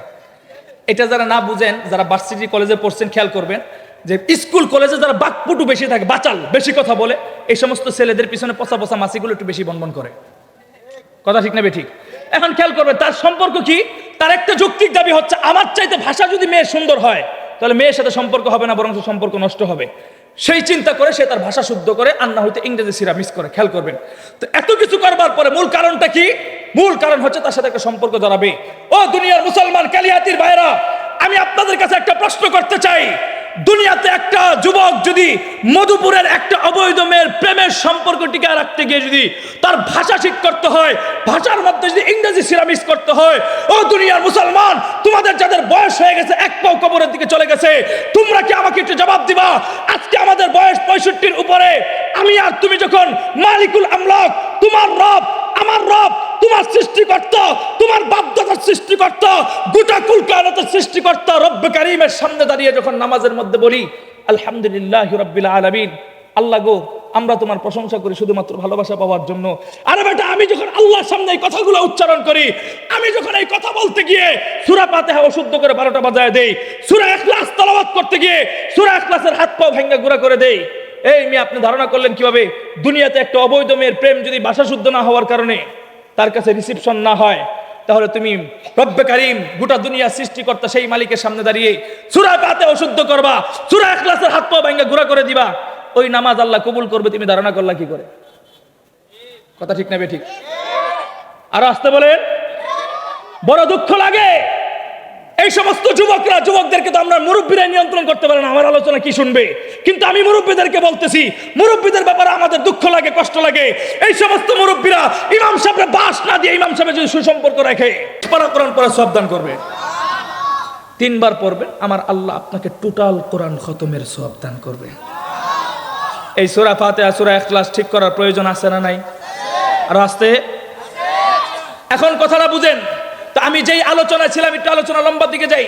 এটা যারা না বুঝেন, যারা ভার্সিটি কলেজে পড়ছেন, খেয়াল করবেন যে স্কুল কলেজে যারা বাকপুটু বেশি থাকে, বাচাল, বেশি কথা বলে, এই সমস্ত ছেলেদের পিছনে পচা পচা মাছিগুলো একটু বেশি বনবন করে। কথা ঠিক না বেঠিক? এখন খেয়াল করবেন, তার সম্পর্ক কি? তার একটা যৌক্তিক দাবি হচ্ছে, আমার চাইতে ভাষা যদি মেয়ের সুন্দর হয়, তাহলে মেয়ের সাথে সম্পর্ক হবে না, বরং সম্পর্ক নষ্ট হবে। সেই চিন্তা করে সে তার ভাষা শুদ্ধ করে, আর না হইতে ইংরেজি সিরা মিস করে। খেয়াল করবেন। তো এত কিছু করবার পরে মূল কারণটা কি? মূল কারণ হচ্ছে তার সাথে একটা সম্পর্ক জড়াবে। ও দুনিয়ার মুসলমান কালিয়াতির ভাইরা, আমি আপনাদের কাছে একটা প্রশ্ন করতে চাই, দুনিয়াতে একটা যুবক যদি মধুপুরের একটা অবৈধ মেয়ের প্রেমের সম্পর্ক টিকায় রাখতে গিয়ে যদি তার ভাষা ঠিক করতে হয়, ভাষার মধ্যে যদি ইংরেজি সিরামিক্স করতে হয়, ও দুনিয়ার মুসলমান, তোমাদের যাদের বয়স হয়ে গেছে, এক পাও কবরের দিকে চলে গেছে, তোমরা কি আমাকে একটু জবাব দিবা? আজকে আমাদের বয়স 65-র উপরে, আমি আর তুমি যখন মালিকুল আমলাক, তোমার রব, আমার রব, তোমার সৃষ্টিকর্তা, তোমার বাপদাদার সৃষ্টিকর্তা, গোটা কুল কায়নাতের সৃষ্টিকর্তা রব্বে কারীমের সামনে দাঁড়িয়ে যখন নামাজের মধ্যে বলি আলহামদুলিল্লাহি রাব্বিল আলামিন, আল্লাহ গো আমরা তোমার প্রশংসা করি শুধুমাত্র ভালোবাসা পাওয়ার জন্য। আরে বেটা, আমি যখন আল্লাহর সামনে এই কথাগুলো উচ্চারণ করি, আমি যখন এই কথা বলতে গিয়ে সূরা ফাতিহা অশুদ্ধ করে 12টা বাজায় দেই, সূরা ইখলাস তেলাওয়াত করতে গিয়ে সূরা ইখলাসের হাত পা ভেঙে গুঁড়া করে দেই, এই মেয়ে আপনি ধারণা করলেন কিভাবে দুনিয়াতে একটা অবৈধ মেয়ের প্রেম যদি ভাষা শুদ্ধ না হওয়ার কারণে তার কাছে রিসিপশন না হয়, তাহলে তুমি রব্বে কারীম গোটা দুনিয়া সৃষ্টিকর্তা সেই মালিকের সামনে দাঁড়িয়ে সূরা ফাতিহা অশুদ্ধ করবা, সূরা ইখলাসের হাত পা ভেঙে গুঁড়া করে দিবা, ওই নামাজ আল্লাহ কবুল করবে তুমি ধারণা করলা কি করে? কথা ঠিক না ঠিক? আর আসতে বলেন, বড় দুঃখ লাগে এই সমস্ত যুবকদেরকে তো আমরা মুরব্বীরা নিয়ন্ত্রণ করতে পারে না, আমার আলোচনা কি শুনবে? কিন্তু আমি মুরব্বীদেরকে বলতেছি, মুরব্বীদের ব্যাপারে আমাদের দুঃখ লাগে, কষ্ট লাগে। এই সমস্ত মুরব্বীরা ইমাম সাহেবের বাস না দিয়ে ইমাম সাহেবের যদি সুসম্পর্ক রাখে, কোরআন পড়া সাবধান করবে, 3 বার পড়বেন, আমার আল্লাহ আপনাকে টোটাল কোরআন খতমের সওয়াব দান করবে। এই সূরা ফাতিহা সূরা ইখলাস ঠিক করার প্রয়োজন আছে না নাই? আর আসতে এখন কথাটা বুঝেন তো, আমি যেই আলোচনা ছিলাম, একটু আলোচনা লম্বা দিকে যাই,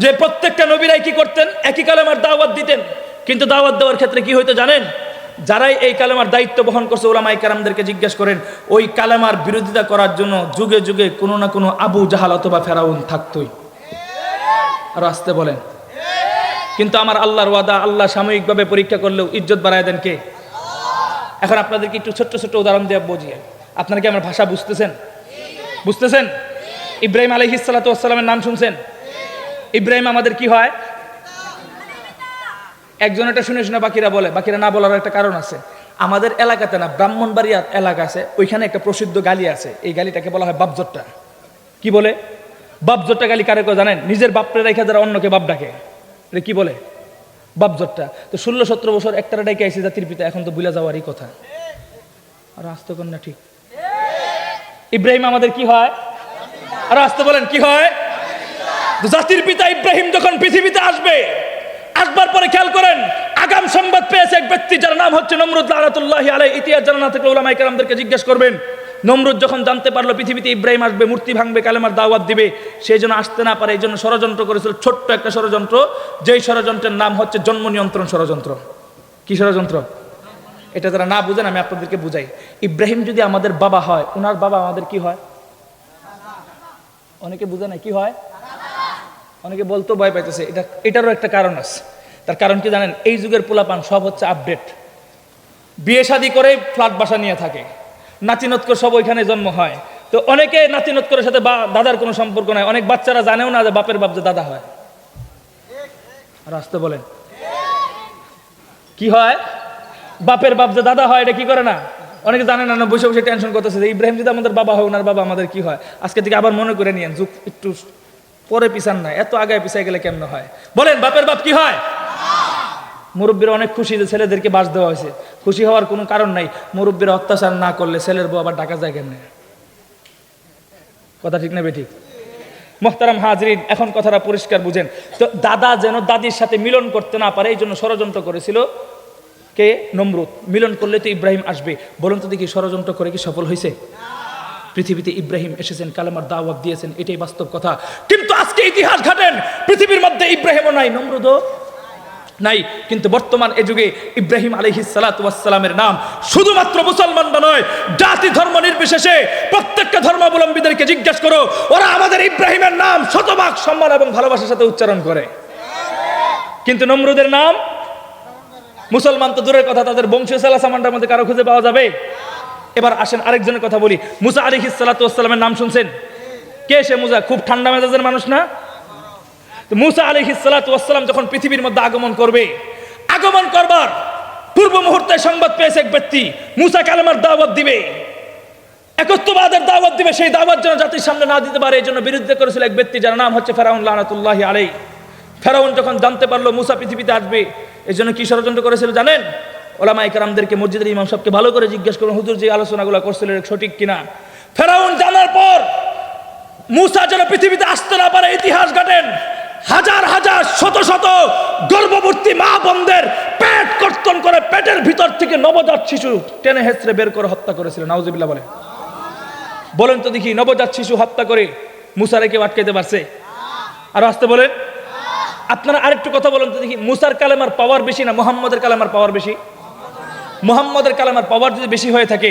যে প্রত্যেকটা নবীরাই কি করতেন? একই কালেমার দাওয়াত দিতেন, কিন্তু দাওয়াত দেওয়ার ক্ষেত্রে কি হইতো জানেন? যারাই এই কালেমার দায়িত্ব বহন করছে ওলামায়ে কেরামদেরকে জিজ্ঞেস করেন, ওই কালেমার বিরোধিতা করার জন্য যুগে যুগে কোনো না কোনো আবু জাহাল অথবা ফেরাউন থাকতোই। আর আসতে বলেন, কিন্তু আমার আল্লাহর ওয়াদা, আল্লাহ সাময়িকভাবে পরীক্ষা করলেও ইজ্জত বাড়ায় দেন কে? এখন আপনাদেরকে একটু ছোট্ট ছোট্ট উদাহরণ দিয়ে বুঝিয়ে, আপনারা কি আমার ভাষা বুঝতেছেন? বুঝতেছেন? ইব্রাহিম আলাইহিস সালাতু ওয়াস সালামের নাম শুনছেন? ইব্রাহিম আমাদের কি হয়? একজন এটা শুনে শুনে বাকিরা বলে, বাকিরা না বলার একটা কারণ আছে। আমাদের এলাকাতে না, ব্রাহ্মণবাড়িয়া এলাকা আছে, ওইখানে একটা প্রসিদ্ধ গালি আছে, এই গালিটাকে বলা হয় বাপজোট্টা। কি বলে? বাপজোট্টা গালি কারে করে জানেন? নিজের বাপরে রেখে যারা অন্যকে বাপ ডাকে, এটা কি বলে? বাপজোট্টা। তো 16-17 বছর একটারা ডাকে আইসে জাতির পিতা, এখন তো ভুলে যাওয়ারই কথা। আর আসতে কর না ঠিক? ইব্রাহিম আমাদের কি হয়? আর আসতে বলেন কি হয়? জাতির পিতা ইব্রাহিম যখন পৃথিবীতে আসবে, আসবার পরে খেয়াল করেন, আগাম সংবাদ পেয়েছে এক ব্যক্তি যার নাম হচ্ছে নমরুদ লানাতুল্লাহি আলাইহি। ইতিহাস জানা না থাকলে উলামায়ে কেরামদেরকে জিজ্ঞেস করবেন। নমরুদ যখন জানতে পারলো পৃথিবীতে ইব্রাহিম আসবে, মূর্তি ভাঙবে, কালেমার দাওয়াত দিবে, সেই জন্য আসতে না পারে, এই জন্য ষড়যন্ত্র করেছিল, ছোট্ট একটা ষড়যন্ত্র, যেই ষড়যন্ত্রের নাম হচ্ছে জন্ম নিয়ন্ত্রণ ষড়যন্ত্র। কি ষড়যন্ত্র? এটা যারা না বুঝেন আমি আপনাদেরকে বুঝাই। ইব্রাহিম যদি আমাদের বাবা হয়, ওনার বাবা আমাদের কি হয়? অনেকে বুঝে না কি হয়? অনেকে বলতো ভয় পাইতেছে। এটারও একটা কারণ আছে। তার কারণ কি জানেন? এই যুগের পোলাপান সব হচ্ছে আপডেট, বিয়ে শাদী করে ফ্ল্যাট বাসা নিয়ে থাকে, নাতিনতকর সব ওইখানে জন্ম হয়। তো অনেকে নাতিনতকরের সাথে দাদার কোনো সম্পর্ক নাই, অনেক বাচ্চারা জানেও না যে বাপের বাপ যে দাদা হয়। আর আসতে বলেন কি হয়? বাপের বাপ যে দাদা হয়, এটা কি করে না? অনেকে জানে না, বসে বসে টেনশন করতেছে যে ইব্রাহিম যদি আমাদের বাবা হয়, ওনার বাবা আমাদের কি হয়? আজকে থেকে আবার মনে করে নিয়েন, যুগ একটু পরে পিছান না, এত আগে পিছাই গেলে কেমন হয়? বলেন বাপের বাপ কি হয়? মুরব্বীরা অনেক খুশি যে ছেলেদেরকে বাস দেওয়া হয়েছে। খুশি হওয়ার কোনো কারণ নাই, মুরব্বীরা অত্যাচার না করলে ছেলের বউ আবার ডাকা যায় কেমনে? কথা ঠিক না বেঠিক? মুহতারাম হাজরিন, এখন কথাটা পরিষ্কার বুঝেন তো। দাদা যেন দাদির সাথে মিলন করতে না পারে, এই জন্য ষড়যন্ত্র করেছিল কে? নমরুদ। মিলন করলে তো ইব্রাহিম আসবে। বলুন তো দেখি, ষড়যন্ত্র করে কি সফল হয়েছে? পৃথিবীতে ইব্রাহিম এসেছেন, কালেমার দাওয়াত দিয়েছেন, এটাই বাস্তব কথা। কিন্তু আজকে ইতিহাস ঘাটেন, পৃথিবীর মধ্যে ইব্রাহিমও নাই, নমরুদও নাই। কিন্তু বর্তমান এ যুগে ইব্রাহিম আলাইহিস সালাতু ওয়াস সালামের নাম শুধুমাত্র মুসলমানরা নয়, জাতি ধর্ম নির্বিশেষে প্রত্যেকটা ধর্মাবলম্বীদেরকে জিজ্ঞেস করো, ওরা আমাদের ইব্রাহিমের নাম শতভাগ সম্মান এবং ভালোবাসার সাথে উচ্চারণ করে। কিন্তু নমরুদের নাম মুসলমান তো দূরের কথা, তাদের বংশীয় সালাসামানটার মধ্যে কারো খুঁজে পাওয়া যাবে? এবার আসেন আরেকজনের কথা বলি। মুসা আলাইহিস সালাতু ওয়াস সালামের নাম শুনছেন? কে সে মুসা? খুব ঠান্ডা মেজাজের মানুষ না? মুসা আলাইহিস সালাতু ওয়াস সালাম যখন পৃথিবীর মধ্যে আগমন করবে, আগমন করবার পূর্ব মুহূর্তে সংবাদ পেয়েছে এক ব্যক্তি, মুসা কালেমার দাওয়াত দিবে। একত্ববাদের দাওয়াত দিবে, সেই দাওয়াত যেন জাতির সামনে না দিতে পারে এই জন্য বিরুদ্ধে করেছিল এক ব্যক্তি যার নাম হচ্ছে ফেরাউন লানাতুল্লাহি আলাইহি। ফেরাউন যখন জানতে পারলো মুসা পৃথিবীতে আসবে, এই জন্য কি ষড়যন্ত্র করেছিল জানেন? ওলামায়ে কেরামদেরকে, মসজিদের ইমাম সাহেবকে ভালো করে জিজ্ঞেস করুন হুজুর যে আলোচনাগুলো করছিলেন সঠিক কিনা। ফেরাউন জানার পর মুসা যেন পৃথিবীতে আসতে না পারে ইতিহাস ঘটেন, হাজার হাজার শত শত গর্ভবতী মা বোনদের পেট কর্তন করে পেটের ভিতর থেকে নবজাত শিশু টেনে হেঁচড়ে বের করে হত্যা করেছিলেন। নাউজুবিল্লাহ বলেন। বলেন তো দেখি, নবজাত শিশু হত্যা করে মুসারে কেউ আটকাইতে পারছে? আর আসতে বলেন। আপনারা আরেকটু কথা বলেন তো দেখি, মুসার কালেমার পাওয়ার বেশি না মুহাম্মদের কালেমার পাওয়ার বেশি? মুহাম্মদের কালেমার পাওয়ার যদি বেশি হয়ে থাকে,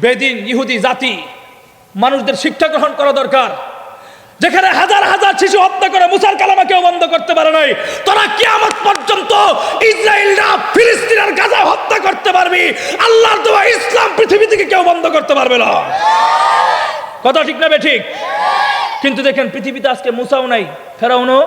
বেদিন ইহুদি জাতি মানুষদের শিক্ষা গ্রহণ করা দরকার। যেখানে হাজার হাজার শিশু হত্যা করে মুসার কালেমা কেউ বন্ধ করতে পারে নাই, তোরা কিয়ামত পর্যন্ত ইসরায়েলরা ফিলিস্তিনের গাজা হত্যা করতে পারবি, আল্লাহর দেওয়া ইসলাম পৃথিবী থেকে কেউ বন্ধ করতে পারবে না। কথা ঠিক না বেঠিক? কিন্তু দেখেন পৃথিবীতে আজকে মুসাও নাই, ফেরাউনও।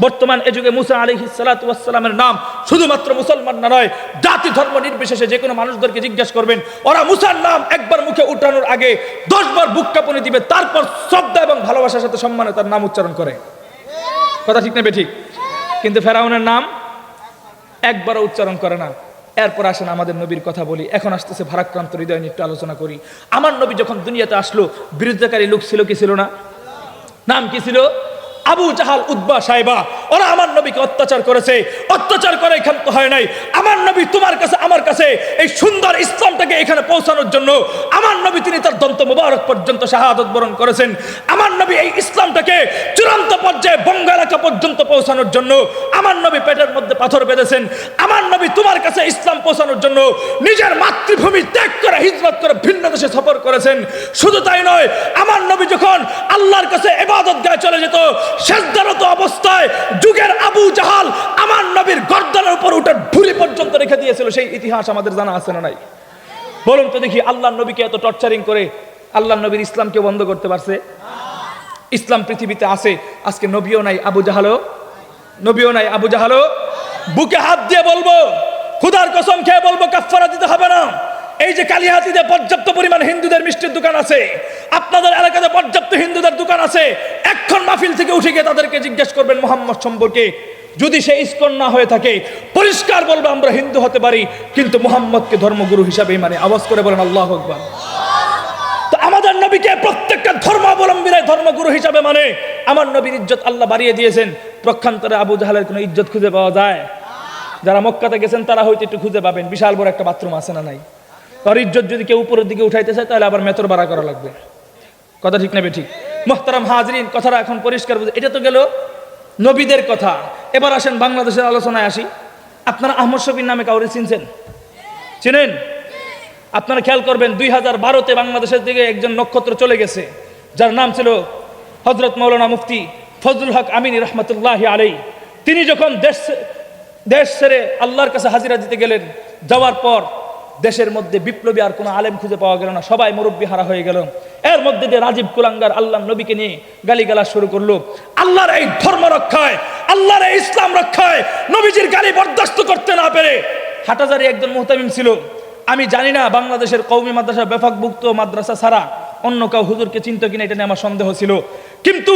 বর্তমান এ যুগে মুসা আলাইহিস সালাতু ওয়াস সালামের নাম শুধুমাত্র মুসলমান না নয়, জাতি ধর্ম নির্বিশেষে যে কোনো মানুষদেরকে জিজ্ঞাসা করবেন, ওরা মুসার নাম একবার মুখে উঠানোর আগে 10 বার বুক কাঁপুনি দিবে, তারপর শ্রদ্ধা এবং ভালোবাসার সাথে সম্মানে তার নাম উচ্চারণ করে। কথা ঠিক না বেঠিক? কিন্তু ফেরাউনের নাম একবারও উচ্চারণ করে না। এরপর আসেন আমাদের নবীর কথা বলি। এখন আসতেছে ভারাক্রান্ত হৃদয় নিয়ে একটু আলোচনা করি। আমার নবী যখন দুনিয়াতে আসলো, বিরুদ্ধকারী লোক ছিল কি ছিল না? নাম কি ছিল? আবু জাহাল, উতবা, সাইবা। ওরা আমার নবীকে অত্যাচার করেছে, অত্যাচার করে ক্ষান্ত হয় নাই। আমার নবী তোমার কাছে আমার কাছে এই সুন্দর ইসলামটাকে এখানে পৌঁছানোর জন্য আমার নবী তিনি তার দন্ত মুবারক পর্যন্ত শাহাদত বরণ করেছেন। আমার নবী এই ইসলামটাকে চূড়ান্ত পর্যায়ে বঙ্গ এলাকা পর্যন্ত পৌঁছানোর জন্য আমার নবী পেটের মধ্যে পাথর বেঁধেছেন। আমার নবী তোমার কাছে ইসলাম পৌঁছানোর জন্য নিজের মাতৃভূমি ত্যাগ করে হিজরত করে ভিন্ন দেশে সফর করেছেন। শুধু তাই নয়, আমার নবী যখন আল্লাহর কাছে ইবাদত গায়ে চলে যেত, সেজদারত অবস্থায় যুগের আবু জাহাল আমার নবীর গর্দানের উপর উঠে ঢুলি পর্যন্ত রেখে দিয়েছিল। সেই ইতিহাস আমাদের জানা আছে না নাই? বলুন তো দেখি, আল্লাহর নবীকে এত টর্চারিং করে আল্লাহর নবীর ইসলামকে বন্ধ করতে পারছে? ইসলাম পৃথিবীতে আছে, আজকে নবীও নাই, আবু জাহালও নবীও নাই, আবু জাহালও। বুকে হাত দিয়ে বলবো, খোদার কসম খেয়ে বলবো, কাফারা দিতে হবে না। এই যে কালিহাতিতে পর্যাপ্ত পরিমাণ হিন্দুদের মিষ্টির দোকান আছে, আপনাদের এলাকাতে পর্যাপ্ত হিন্দুদের দোকান আছে, এখন মাহফিল থেকে উঠে গিয়ে তাদেরকে জিজ্ঞেস করবেন মুহাম্মদ সম্পর্কে। যদি সে ইসকন না হয়ে থাকে, পরিষ্কার বলবে আমরা হিন্দু হতে পারি কিন্তু মুহাম্মদকে ধর্মগুরু হিসাবে মানে। আওয়াজ করে বলেন আল্লাহু আকবার। তো আমাদের নবীকে প্রত্যেকটা ধর্মাবলম্বীরা ধর্মগুরু হিসাবে মানে। আমার নবীর ইজ্জত আল্লাহ বাড়িয়ে দিয়েছেন। প্রক্ষান্তরে আবু জাহালের কোনো ইজ্জত খুঁজে পাওয়া যায়? যারা মক্কাতে গেছেন তারা হয়তো একটু খুঁজে পাবেন, বিশাল বড় একটা বাথরুম আছে না নাই? তার ইজ্জত যদি কেউ উপরের দিকে উঠাইতে চায় তাহলে আবার মেতর বাড়া করা লাগবে। কথা ঠিক না বেঠিক? মুহতারাম হাজরিন, কথাটা এখন পরিষ্কার বুঝে। এটা তো গেল নবীদের কথা। এবার আসেন বাংলাদেশের আলোচনায় আসি। আপনারা আহমদ শফির নামে কাউরে চিনছেন? চিনেন? আপনারা খেয়াল করবেন 2012-তে বাংলাদেশের দিকে একজন নক্ষত্র চলে গেছে, যার নাম ছিল হযরত মাওলানা মুফতি ফজলুল হক আমিনী রহমতুল্লাহি আলাইহি। তিনি যখন দেশ ছেড়ে আল্লাহর কাছে হাজিরা দিতে গেলেন, যাওয়ার পর দেশের মধ্যে বিপ্লবী আর কোনো আলেম খুঁজে পাওয়া গেল না, সবাই মুরব্বী হারা হয়ে গেল। এর মধ্যে দিয়ে রাজীব কুলাঙ্গার আল্লাহর নবীকে নিয়ে গালিগালাজ শুরু করলো। আল্লাহর এই ধর্ম রক্ষায়, আল্লাহর এই ইসলাম রক্ষায় নবীজির গালি বরদাস্ত করতে না পেরে হাটাজারি একজন মুহতামিম ছিল। আমি জানি না বাংলাদেশের কওমি মাদ্রাসা বেফাকভুক্ত মাদ্রাসা ছাড়া অন্য কাউ হুজুরকে চিনতো কিনা, এটা নিয়ে আমার সন্দেহ ছিল। কিন্তু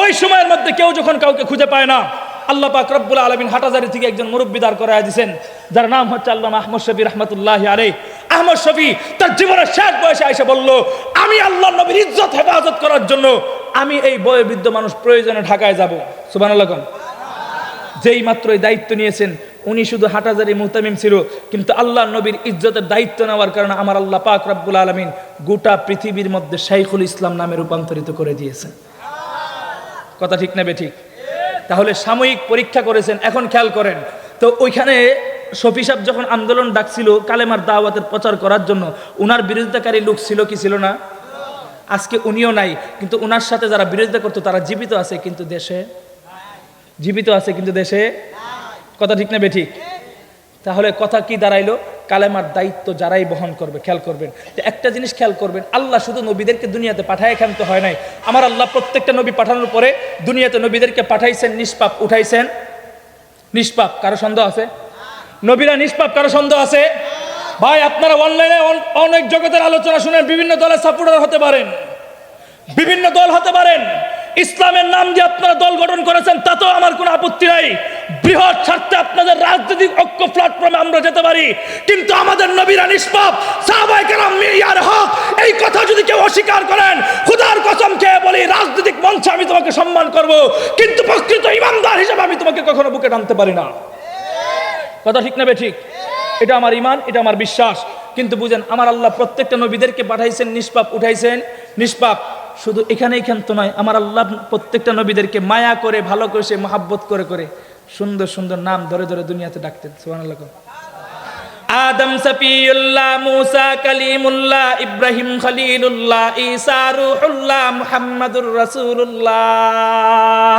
ওই সময়ের মধ্যে কেউ যখন কাউকে খুঁজে পায় না, আল্লাহ পাক রব্বুল আলামিন হাটাজারি থেকে একজন মুরব্বী দাঁড় করায় দিয়েছেন, যার নাম হচ্ছে আল্লামা আহমদ শফি রহমতুল্লাহি আলাইহি। আহমদ শফি তার জীবনের শেষ বয়সে এসে বলল, আমি আল্লাহর নবীর ইজ্জত হেফাজত করার জন্য আমি এই বয়োবৃদ্ধ মানুষ প্রয়োজনে ঢাকায় যাব। সুবহানাল্লাহ। যেই মাত্র এই দায়িত্ব নিয়েছেন, উনি শুধু হাটাজারি মুহতামিম ছিল, কিন্তু আল্লাহর নবীর ইজ্জতের দায়িত্ব নেওয়ার কারণে আমার আল্লাহ পাক রব্বুল আলামিন গোটা পৃথিবীর মধ্যে শাইখুল ইসলাম নামে রূপান্তরিত করে দিয়েছেন। কথা ঠিক না বেঠিক? তাহলে সাময়িক পরীক্ষা করেছেন। এখন খেয়াল করেন তো, ওইখানে শফি সাহেব যখন আন্দোলন ডাকছিল কালেমার দাওয়াতের প্রচার করার জন্য, উনার বিরোধিতাকারী লোক ছিল কি ছিল না? আজকে উনিও নাই, কিন্তু উনার সাথে যারা বিরোধিতা করতো তারা জীবিত আছে কিন্তু দেশে, জীবিত আছে কিন্তু দেশে। কথা ঠিক না বেঠিক? তাহলে কথা কি দাঁড়াইলো? কালেমার দায়িত্ব যারাই বহন করবে, খেয়াল করবেন তো একটা জিনিস খেয়াল করবেন, আল্লাহ শুধু নবীদেরকে দুনিয়াতে পাঠায় ক্ষান্ত হয় নাই। আমার আল্লাহ প্রত্যেকটা নবী পাঠানোর পরে দুনিয়াতে নবীদেরকে পাঠাইছেন নিষ্পাপ, উঠাইছেন নিষ্পাপ। কারো সন্দেহ আছে? নবীরা নিষ্পাপ, কারো সন্দেহ আছে? ভাই আপনারা অনলাইনে অনেক জগতের আলোচনা শুনেন, বিভিন্ন দলের সাপোর্টার হতে পারেন, বিভিন্ন দল হতে পারেন, ইসলামের নাম দিয়ে আপনারা দল গঠন করেছেন, তাতেও আমার কোনো আপত্তি নাই। বৃহৎ স্বার্থে আপনাদের রাজনৈতিক ঐক্য প্ল্যাটফর্মে আমরা যেতে পারি, কিন্তু আমাদের নবীরা নিষ্পাপ, সাহাবায়ে কেরাম মিয়ার হক, এই কথা যদি কেউ অস্বীকার করেন, খোদার কসম খেয়ে বলি রাজনৈতিক মঞ্চে আমি তোমাকে সম্মান করব, কিন্তু প্রকৃত ইমানদার হিসেবে আমি তোমাকে কখনো বুকে টানতে পারি না। কথা ঠিক না ঠিক? এটা আমার ইমান, এটা আমার বিশ্বাস। কিন্তু বুঝেন, আমার আল্লাহ প্রত্যেকটা নবীদেরকে পাঠাইছেন নিষ্পাপ, উঠাইছেন নিষ্পাপ। শুধু এখানে তো নয়, আমার আল্লাহ প্রত্যেকটা নবীদেরকে মায়া করে, ভালো করে, সে মহাব্বত করে করে সুন্দর সুন্দর নাম ধরে ধরে দুনিয়াতে ডাকতেন। সুবহানাল্লাহ। আদম সফিউল্লাহ, মুসা কালিমুল্লাহ, ইব্রাহিম খলিলুল্লাহ, ঈসা রূহুল্লাহ, মুহাম্মাদুর রাসূলুল্লাহ।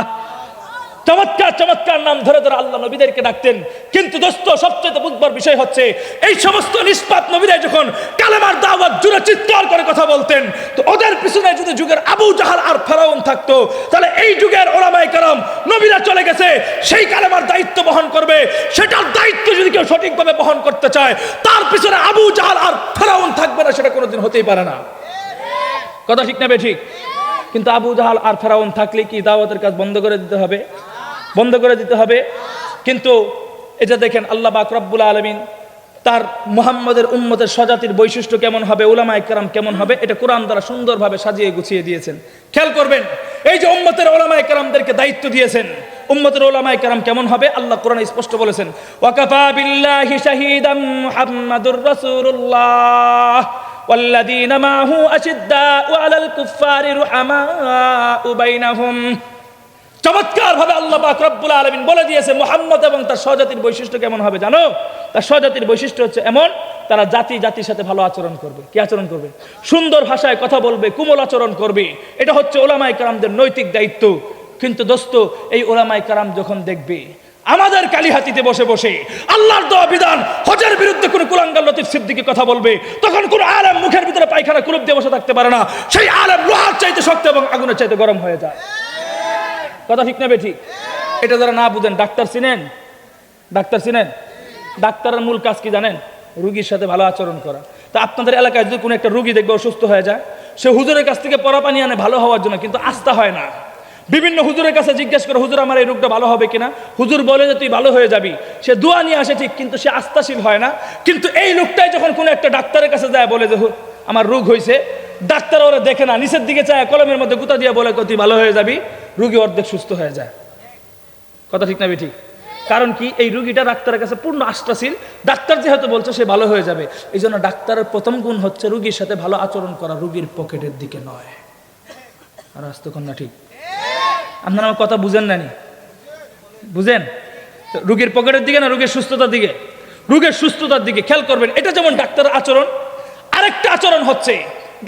চমৎকার চমৎকার নাম ধরে ধরে আল্লাহ নবীদেরকে ডাকতেন। কিন্তু দোস্ত, সবচেয়ে বুঝবার বিষয় হচ্ছে, এই সমস্ত নিষ্পাপ নবীরা যখন কালেমার দাওয়াত জুড়ে চিৎকার করে কথা বলতেন, তো ওদের পিছনে যদি যুগের আবু জাহাল আর ফেরাউন থাকতো, তাহলে এই যুগের ওলামায়ে কেরাম, নবীরা চলে গেছে, সেই কালেমার দায়িত্ব বহন করবে। সেটার দায়িত্ব যদি কেউ সঠিকভাবে বহন করতে চায়, তার পিছনে আবু জাহাল আর ফেরাউন থাকবে না, সেটা কোনোদিন হতেই পারে না। কথা ঠিক না ঠিক? কিন্তু আবু জাহাল আর ফেরাউন থাকলে কি দাওয়াতের কাজ বন্ধ করে দিতে হবে? বন্ধ করে দিতে হবে। কিন্তু এটা দেখেন, আল্লাহ পাক রব্বুল আলামিন তার মুহাম্মদের উম্মতের স্বজাতির বৈশিষ্ট্য কেমন হবে, উলামায়ে কেরাম কেমন হবে, এটা কোরআন দ্বারা সুন্দরভাবে সাজিয়ে গুছিয়ে দিয়েছেন। খেয়াল করবেন, এই যে উম্মতের উলামায়ে কেরামদেরকে দায়িত্ব দিয়েছেন, উম্মতের উলামায়ে কেরাম কেমন হবে আল্লাহ কোরআনে স্পষ্ট বলেছেন, ওয়াকাফা বিল্লাহি শাহীদাম মুহাম্মাদুর রাসূলুল্লাহ ওয়াল্লাযীনা মাআহু আশিদ্দাউ আলাল কুফফারি রুহামাউ বাইনাহুম। চমৎকার ভাবে আল্লাহ পাক রব্বুল আলামিন বলে দিয়েছে মুহাম্মদ এবং তার স্বজাতির বৈশিষ্ট্য কেমন হবে জানো? তার স্বজাতির বৈশিষ্ট্য হচ্ছে এমন, তারা জাতির সাথে ভালো আচরণ করবে। কি আচরণ করবে? সুন্দর ভাষায় কথা বলবে, কোমল আচরণ করবে। এটা হচ্ছে উলামায়ে কেরামদের নৈতিক দায়িত্ব। কিন্তু দোস্ত, এই উলামায়ে কেরাম যখন দেখবে আমাদের কালিহাতিতে বসে বসে আল্লাহর দেওয়া বিধান হজের বিরুদ্ধে কোন কুলাঙ্গার লতিফ সিদ্দিকী কথা বলবে, তখন কোন আলেম মুখের ভিতরে পায়খানা কুলুপ দিয়ে বসে থাকতে পারে না। সেই আলেম লোহার চাইতে শক্ত এবং আগুনের চাইতে গরম হয়ে যায়। কথা ঠিক না ঠিক? এটা যারা না বুঝেন, ডাক্তার চিনেন? ডাক্তার চিনেন? ডাক্তারের মূল কাজ কি জানেন? রোগীর সাথে ভালো আচরণ করা। তা আপনাদের এলাকায় যদি কোনো একটা রোগী দেখবে অসুস্থ হয়ে যায়, সে হুজুরের কাছ থেকে পরা পানি আনে ভালো হওয়ার জন্য, কিন্তু আস্থা হয় না। বিভিন্ন হুজুরের কাছে জিজ্ঞেস করে, হুজুর আমার এই রোগটা ভালো হবে কিনা? হুজুর বলে যে তুই ভালো হয়ে যাবি। সে দোয়া নিয়ে আসে ঠিক, কিন্তু সে আস্থাশীল হয় না। কিন্তু এই লোকটাই যখন কোনো একটা ডাক্তারের কাছে যায়, বলে যে আমার রোগ হয়েছে, ডাক্তার ওরা দেখে না, নিচের দিকে চায়, কলমের মধ্যে গুতা দিয়ে বলে তুই ভালো হয়ে যাবি, রোগী অর্ধেক সুস্থ হয়ে যায়। কথা ঠিক না ঠিক? কারণ কি? এই রোগীটা ডাক্তারের কাছে পূর্ণ আস্থাশীল, ডাক্তার যেহেতু বলছে সে ভালো হয়ে যাবে। এই জন্য ডাক্তারের প্রথম গুণ হচ্ছে রোগীর সাথে ভালো আচরণ করা, রোগীর পকেটের দিকে নয়। আর আজ তখন না ঠিক? আপনারা আমার কথা বুঝেন না? বুঝেন? রোগীর পকেটের দিকে না, রোগীর সুস্থতার দিকে? রোগীর সুস্থতার দিকে খেয়াল করবেন। এটা যেমন ডাক্তারের আচরণ। আরেকটা আচরণ হচ্ছে,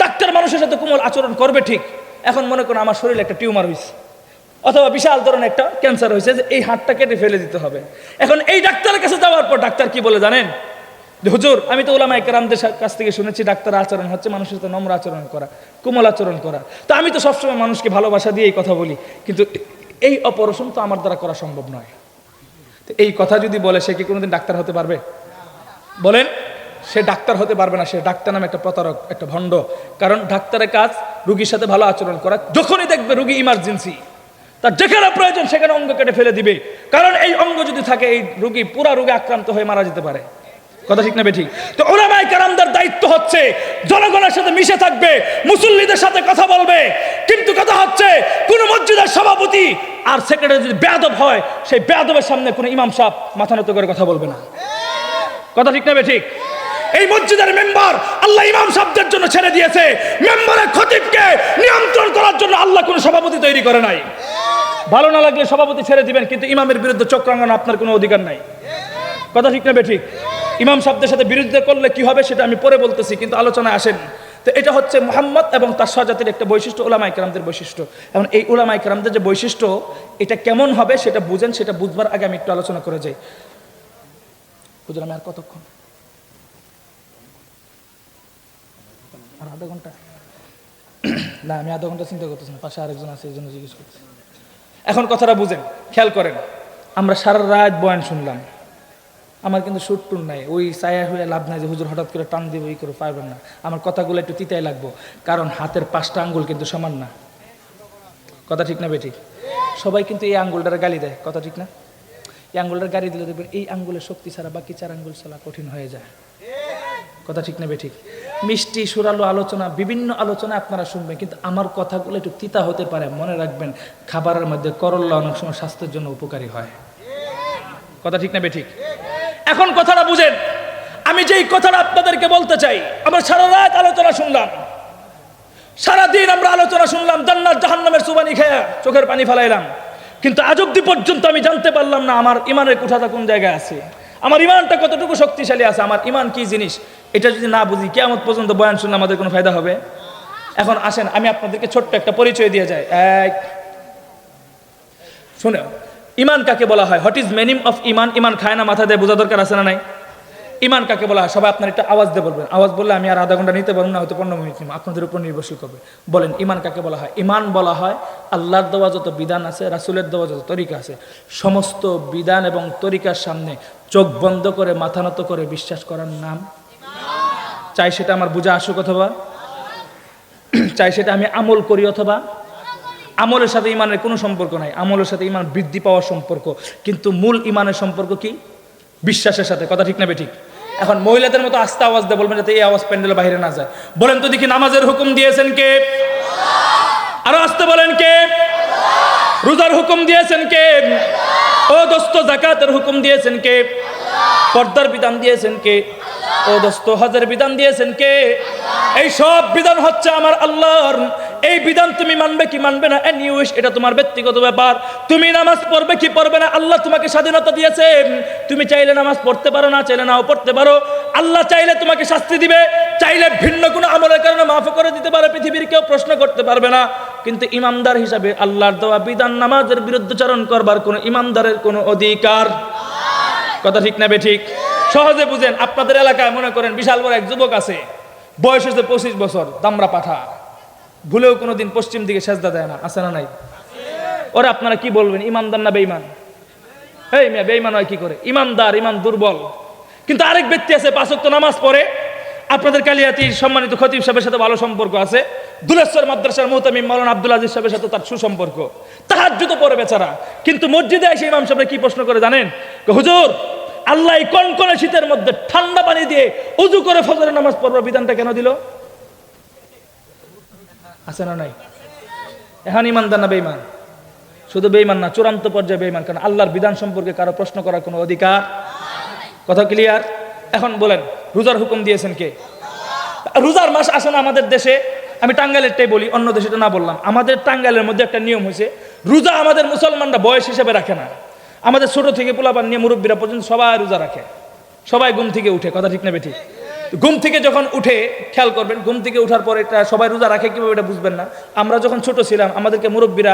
ডাক্তার মানুষের সাথে কোমল আচরণ করবে ঠিক। এখন মনে করুন আমার শরীরে একটা টিউমার হয়েছে, অথবা বিশাল ধরনের একটা ক্যান্সার হয়েছে, যে এই হাড়টা কেটে ফেলে দিতে হবে। এখন এই ডাক্তারের কাছে যাওয়ার পর ডাক্তার কি বলে জানেন? হুজুর, আমি তো উলামায়ে কেরামদের কাছ থেকে শুনেছি ডাক্তার আচরণ হচ্ছে মানুষের সাথে নম্র আচরণ করা, কোমল আচরণ করা। তো আমি তো সবসময় মানুষকে ভালোবাসা দিয়ে এই কথা বলি, কিন্তু এই অপারেশন তো আমার দ্বারা করা সম্ভব নয়। তো এই কথা যদি বলে, সে কি কোনোদিন ডাক্তার হতে পারবে? বলেন, সে ডাক্তার হতে পারবে না। সে ডাক্তার নামে একটা প্রতারক, একটা ভণ্ড। কারণ ডাক্তারের কাজ রোগীর সাথে ভালো আচরণ করা। যখনই দেখবে রোগী ইমার্জেন্সি, তার যেখানে প্রয়োজন সেখানে অঙ্গ কেটে ফেলে দিবে। কারণ এই অঙ্গ যদি থাকে, এই রোগী পুরা রোগে আক্রান্ত হয়ে মারা যেতে পারে। কথা ঠিক না বেঠিক? তো উলামায়ে কেরামদের দায়িত্ব হচ্ছে জনগণের সাথে মিশে থাকবে, মুসল্লিদের সাথে কথা বলবে। কিন্তু কথা হচ্ছে, কোন মসজিদের সভাপতি আর সেক্রেটারি যদি বেয়াদব হয়, সেই বেয়াদবের সামনে কোনো ইমাম সাহেব মাথা নত করে কথা বলবে না। কথা ঠিক না বেঠিক? এই মসজিদের মেম্বার আল্লাহ ইমাম সাহেবদের জন্য ছেড়ে দিয়েছে। মেম্বারের খতিবকে নিয়ন্ত্রণ করার জন্য আল্লাহ কোনো সভাপতি তৈরি করে নাই। ভালো না লাগলে সভাপতি ছেড়ে দিবেন, কিন্তু ইমামের বিরুদ্ধে চোখ রাঙানো আপনার কোনো অধিকার নাই। কথা ঠিক না বেঠিক? ইমাম সাহেবদের সাথে বিরোধিতা করলে কি হবে সেটা আমি পরে বলতেছি, কিন্তু আলোচনায় আসেন। তো এটা হচ্ছে মুহাম্মদ এবং তার স্বজাতির একটা বৈশিষ্ট্য, উলামায়ে কেরামদের বৈশিষ্ট্য। এবং এই উলামায়ে কেরামদের যে বৈশিষ্ট্য, এটা কেমন হবে সেটা বুঝেন। সেটা বুঝবার আগে আমি একটু আলোচনা করে যাই। বুঝলাম আমি আর কতক্ষণ? আর আধা ঘন্টা? না, আমি আধা ঘন্টা চিন্তা করতেছি না, পাশে আরেকজন আছে এই জন্য জিজ্ঞেস করতেছি। এখন কথাটা বুঝেন, খেয়াল করেন। আমরা সারা রাত বয়ান শুনলাম, আমার কিন্তু সুটটুন নাই, ওই ছায়া হয়ে লাভ নাই যে হুজুর হঠাৎ করে টান দিব এই করে পারবেন না। আমার কথাগুলো একটু তিতাই লাগবো, কারণ হাতের 5টা আঙ্গুল কিন্তু সমান না। কথা ঠিক না বেঠিক? সবাই কিন্তু এই আঙ্গুলটার গালি দেয়, কথা ঠিক না? এই আঙ্গুলটার গালি দিলে দেখবেন এই আঙ্গুলের শক্তি ছাড়া বাকি 4 আঙ্গুল চলা কঠিন হয়ে যায়। কথা ঠিক না বেঠিক? মিষ্টি সুরালো আলোচনা, বিভিন্ন আলোচনা আপনারা শুনবেন, কিন্তু আমার কথাগুলো একটু তিতা হতে পারে। মনে রাখবেন, খাবারের মধ্যে করল্লা অনেক সময় স্বাস্থ্যের জন্য উপকারী হয়। কথা ঠিক না বেঠিক? এখন কথাটা বুঝেন, আমি যেই কথাটা আপনাদেরকে বলতে চাই, আমরা সারা রাত আলোচনা শুনলাম, সারাদিন আমরা আলোচনা শুনলাম, জান্নাত জাহান্নামের সুবানি খেয়ে চোখের পানি ফেলাইলাম, কিন্তু আজ অব্দি পর্যন্ত আমি জানতে পারলাম না আমার ইমানের কুঠাটা কোন জায়গায় আছে, আমার ইমানটা কতটুকু শক্তিশালী আছে, আমার ইমান কি জিনিস। এটা যদি না বুঝি, কিয়ামত পর্যন্ত বয়ান শুনলে আমাদের কোনো ফায়দা হবে? এখন আসেন, আমি আপনাদেরকে ছোট্ট একটা পরিচয় দিয়ে যাই। শুনে, ইমান কাকে বলা হয়? হোয়াট ইজ মিনিং অফ ইমান? ইমান খায় না, মাথা দিয়ে বোঝা দরকার আছে না নাই? ইমান কাকে বলা হয়? সবাই আপনার একটা আওয়াজ দিয়ে বলবেন। আওয়াজ বললে আমি আর আধা ঘন্টা নিতে পারবো না, হয়তো 15 মিনিট নিব, আপনাদের উপর নির্ভরশীল করবে। বলেন, ইমান কাকে বলা হয়? ইমান বলা হয় আল্লাহর দেওয়া যত বিধান আছে, রাসূলের দেওয়া যত তরিকা আছে, সমস্ত বিধান এবং তরিকার সামনে চোখ বন্ধ করে মাথা নত করে বিশ্বাস করার নাম। চাই সেটা আমার বোঝা আসুক অথবা চাই সেটা আমি আমল করি, অথবা আমলের সাথে ইমানের কোনো সম্পর্ক নাই। আমলের সাথে ইমান বৃদ্ধি পাওয়ার সম্পর্ক, কিন্তু মূল ইমানের সম্পর্ক কি? বিশ্বাসের সাথে। কথা ঠিক না বেঠিক? এখন মহিলাদের মতো আস্তে আওয়াজ দিয়ে বলবেন, যাতে এই আওয়াজ প্যান্ডেলের বাইরে না যায়। বলেন তো দেখি, নামাজের হুকুম দিয়েছেন কে? আরো আস্তে বলেন, কে? রোজার হুকুম দিয়েছেন কে? ও দোস্ত, যাকাতের হুকুম দিয়েছেন কে? পর্দার বিধান দিয়েছেন কে? ও দোস্ত, হজের বিধান দিয়েছেন কে? এই সব বিধান হচ্ছে আমার আল্লাহর। এই বিধান তুমি মানবে কি মানবে না, এনিউইশ, এটা তোমার ব্যক্তিগত ব্যাপার। তুমি নামাজ পড়বে কি পড়বে না, আল্লাহ তোমাকে স্বাধীনতা দিয়েছে। তুমি চাইলে নামাজ পড়তে পারো, না চাইলে নাও পড়তে পারো। আল্লাহ চাইলে তোমাকে শাস্তি দিবে, চাইলে ভিন্ন কোনো আমলের কারণে মাফ করে দিতে পারে। পৃথিবীর কেউ প্রশ্ন করতে পারবে না। কিন্তু ইমানদার হিসাবে আল্লাহর দেওয়া বিধান নামাজের বিরুদ্ধচারণ করবার কোনো ইমানদারের কোনো অধিকার। কথা ঠিক না বেঠিক? সহজে বুঝেন, আপনাদের এলাকায় মনে করেন বিশাল বড় এক যুবক আছে, বয়স হচ্ছে 25 বছর, দামরা পাঠা, ভুলেও কোনোদিন পশ্চিম দিকে সেজদা দেয় না, আছে না নাই? ওরা আপনারা কি বলবেন, ইমানদার না বেঈমান? এই মিয়া, বেঈমান হয় কি করে? ইমানদার, ইমান দুর্বল। কিন্তু আরেক ব্যক্তি আছে, 5 ওয়াক্ত নামাজ পড়ে, আপনাদের কালিয়াতির সম্মানিত খতিব সাহেবের সাথে ভালো সম্পর্ক আছে, দুলেশ্বর মাদ্রাসার মুহতামিম মাওলানা আব্দুল আজিজ সাহেবের সাথে তার সুসম্পর্ক, তাহাজ্জুদ পড়ে বেচারা। কিন্তু মসজিদে এসে ইমাম সাহেব কি প্রশ্ন করে জানেন? হুজুর, আল্লাহ কনকনে শীতের মধ্যে ঠান্ডা পানি দিয়ে উযু করে ফজরের নামাজ পড়বার বিধানটা কেন দিল? আছে না নাই? এখন ইমানদার না বেঈমান? শুধু বেঈমান না, চূড়ান্ত পর্যায়ে বেঈমান, কারণ আল্লাহর বিধান সম্পর্কে কারো প্রশ্ন করার কোনো অধিকার। কথা ক্লিয়ার? এখন বলেন, রোজার হুকুম দিয়েছেন কে? রোজার মাস আসে না আমাদের দেশে? আমি টাঙ্গাইলেরটাই বলি, অন্য দেশেটা না বললাম। আমাদের টাঙ্গাইলের মধ্যে একটা নিয়ম হয়েছে, রোজা আমাদের মুসলমানরা বয়স হিসেবে রাখে না। আমাদের ছোট থেকে পোলাপান নিয়ে মুরব্বীরা পর্যন্ত সবাই রোজা রাখে, সবাই ঘুম থেকে উঠে। কথা ঠিক না বেঠিক? ঘুম থেকে যখন উঠে, খেয়াল করবেন, ঘুম থেকে উঠার পরে এটা সবাই রোজা রাখে কিভাবে এটা বুঝবেন না। আমরা যখন ছোট ছিলাম, আমাদেরকে মুরব্বীরা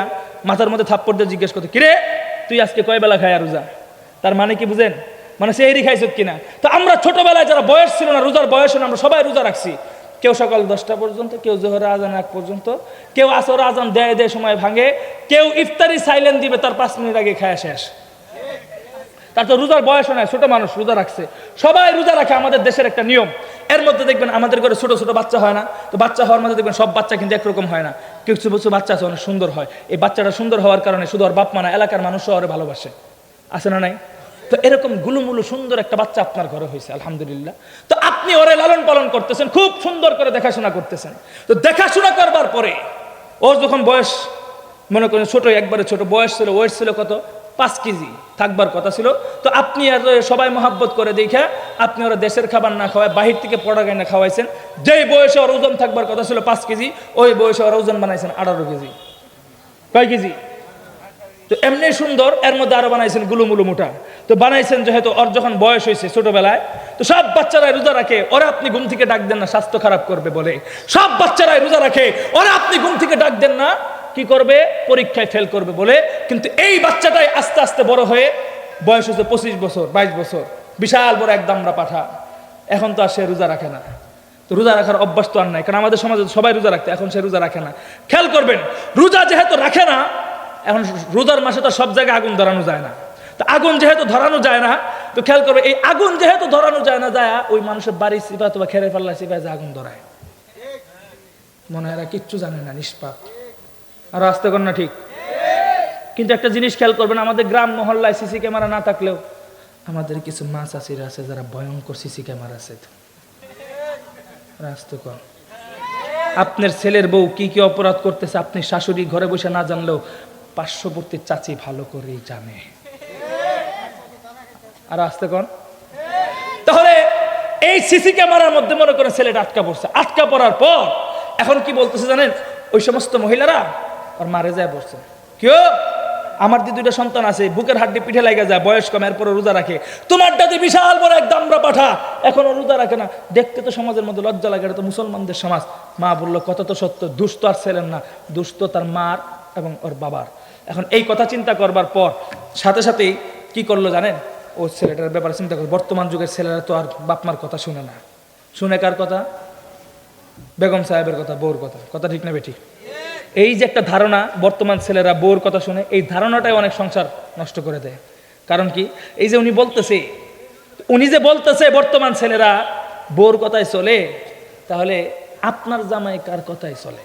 মাথার মধ্যে থাপ্পড় দিয়ে জিজ্ঞেস করতো, কিরে তুই আজকে কয় বেলা খায় রোজা? তার মানে কি বুঝেন? মানে সেহরি খাইছ কিনা। তো আমরা ছোটবেলায় যারা বয়স ছিল না, রোজার বয়স না, আমরা সবাই রোজা রাখছি। কেউ সকাল 10টা পর্যন্ত, কেউ জোহরের আজান 1 পর্যন্ত, কেউ আসর আজান দেয় সময় ভাঙে, কেউ ইফতারি সাইলেন্ট দিবে তার 5 মিনিট আগে খায়া শেষ। তার তো রোজার বয়স নয়, ছোট মানুষ রোজা রাখছে, সবাই রোজা রাখে, আমাদের দেশের একটা নিয়ম। এর মধ্যে দেখবেন আমাদের ঘরে ছোট ছোট বাচ্চা হয় না? তো বাচ্চা হওয়ার মধ্যে দেখবেন সব বাচ্চা কিন্তু একরকম হয় না, কিছু কিছু বাচ্চা আছে অনেক সুন্দর হয়। এই বাচ্চাটা সুন্দর হওয়ার কারণে শুধু আর বাপ মা না, এলাকার মানুষ শহরে ভালোবাসে, আছে না নাই? তো এরকম গুলুমুলু সুন্দর একটা বাচ্চা আপনার ঘরে হয়েছে, আলহামদুলিল্লাহ। তো আপনি ওরে লালন পালন করতেছেন, খুব সুন্দর করে দেখাশোনা করতেছেন। তো দেখাশোনা করবার পরে ওর যখন বয়স, মনে করেন ছোট, একবারে ছোট বয়স ছিল, ওয়েট ছিল কত, 5 কেজি থাকবার কথা ছিল। তো আপনি আর সবাই মহাব্বত করে দেখে আপনি ওরা দেশের খাবার না খাওয়ায় বাহির থেকে পড়া গাইনা খাওয়াইছেন। যেই বয়সে ওর ওজন থাকবার কথা ছিল 5 কেজি, ওই বয়সে ওর ওজন বানাইছেন 18 কেজি। কয় কেজি? তো এমনি সুন্দর, এর মধ্যে আরো বানাইছেন গুলুমুলু মোটা। তো বানাইছেন যেহেতু ওর যখন বয়স হয়েছে ছোটবেলায়, তো সব বাচ্চারাই রোজা রাখে, ওরা আপনি ঘুম থেকে ডাক দেন না, স্বাস্থ্য খারাপ করবে বলে। সব বাচ্চারাই রোজা রাখে, ওরা আপনি ঘুম থেকে ডাক দেন না, কি করবে, পরীক্ষায় ফেল করবে বলে। কিন্তু এই বাচ্চাটাই আস্তে আস্তে বড় হয়ে বয়স হচ্ছে 25 বছর 22 বছর, বিশাল বড় এক দামড়া পাঠা। এখন তো আর সে রোজা রাখে না। তো রোজা রাখার অভ্যাস তো আর নাই, কারণ আমাদের সমাজে সবাই রোজা রাখতে, এখন সে রোজা রাখে না। খেয়াল করবেন, রোজা যেহেতু রাখে না, এখন রোজার মাসে তো সব জায়গায় আগুন ধরানো যায় না। তো আগুন যেহেতু ধরানো যায় না, তো খেয়াল করবে এই আগুন যেহেতু ধরানো যায় না, যায় ওই মানুষের বাড়ির সিপা অথবা খেরে পাল্লা সিপায় যে আগুন ধরায়, মনে হয় এরা কিচ্ছু জানে না, নিষ্পাপ। আর আসতে কর না ঠিক। কিন্তু একটা জিনিস খেয়াল করবেন, আমাদের গ্রাম মহল্লায় সিসি ক্যামেরা না থাকলেও আমাদের কিছু মা চাচিরা আছে যারা ভয়ঙ্কর সিসি ক্যামেরা আছে। আসতে কর, আপনার ছেলের বউ কি কি অপরাধ করতেছে আপনি শাশুড়ি ঘরে বসে না জানলেও পার্শ্ববর্তী চাচি ভালো করেই জানে। আর আসতে কর, তাহলে এই সিসি ক্যামেরার মধ্যে মনে করেন ছেলেটা আটকা পড়ছে, আটকা পড়ার পর এখন কি বলতেছে জানেন, ওই সমস্ত মহিলারা ওর মারে যায় বলছে, কেউ আমার দি দুইটা সন্তান আছে, বুকের হাড্ডি পিঠে লাগা যায়, বয়স কম, এরপরে রোজা রাখে, তোমারটাতে বিশাল বড় এক দামরা পাঠা, এখনো রোজা রাখে না, দেখতে তো সমাজের মধ্যে লজ্জা লাগে, এটা তো মুসলমানদের সমাজ। মা বললো কথা তো সত্য, দুষ্ট আর ছেলের না, দুষ্ট তার মার এবং ওর বাবার। এখন এই কথা চিন্তা করবার পর সাথে সাথেই কি করলো জানেন, ও ছেলেটার ব্যাপারে চিন্তা করে, বর্তমান যুগের ছেলেরা তো আর বাপ মার কথা শুনে না, শুনে কার কথা, বেগম সাহেবের কথা, বউর কথা। কথা ঠিক না বেঠিক? এই যে একটা ধারণা বর্তমান ছেলেরা বউর কথা শুনে, এই ধারণাটাই অনেক সংসার নষ্ট করে দেয়। কারণ কি, এই যে উনি যে বলতেছে বর্তমান ছেলেরা বউর কথায় চলে, তাহলে আপনার জামাই কার কথায় চলে?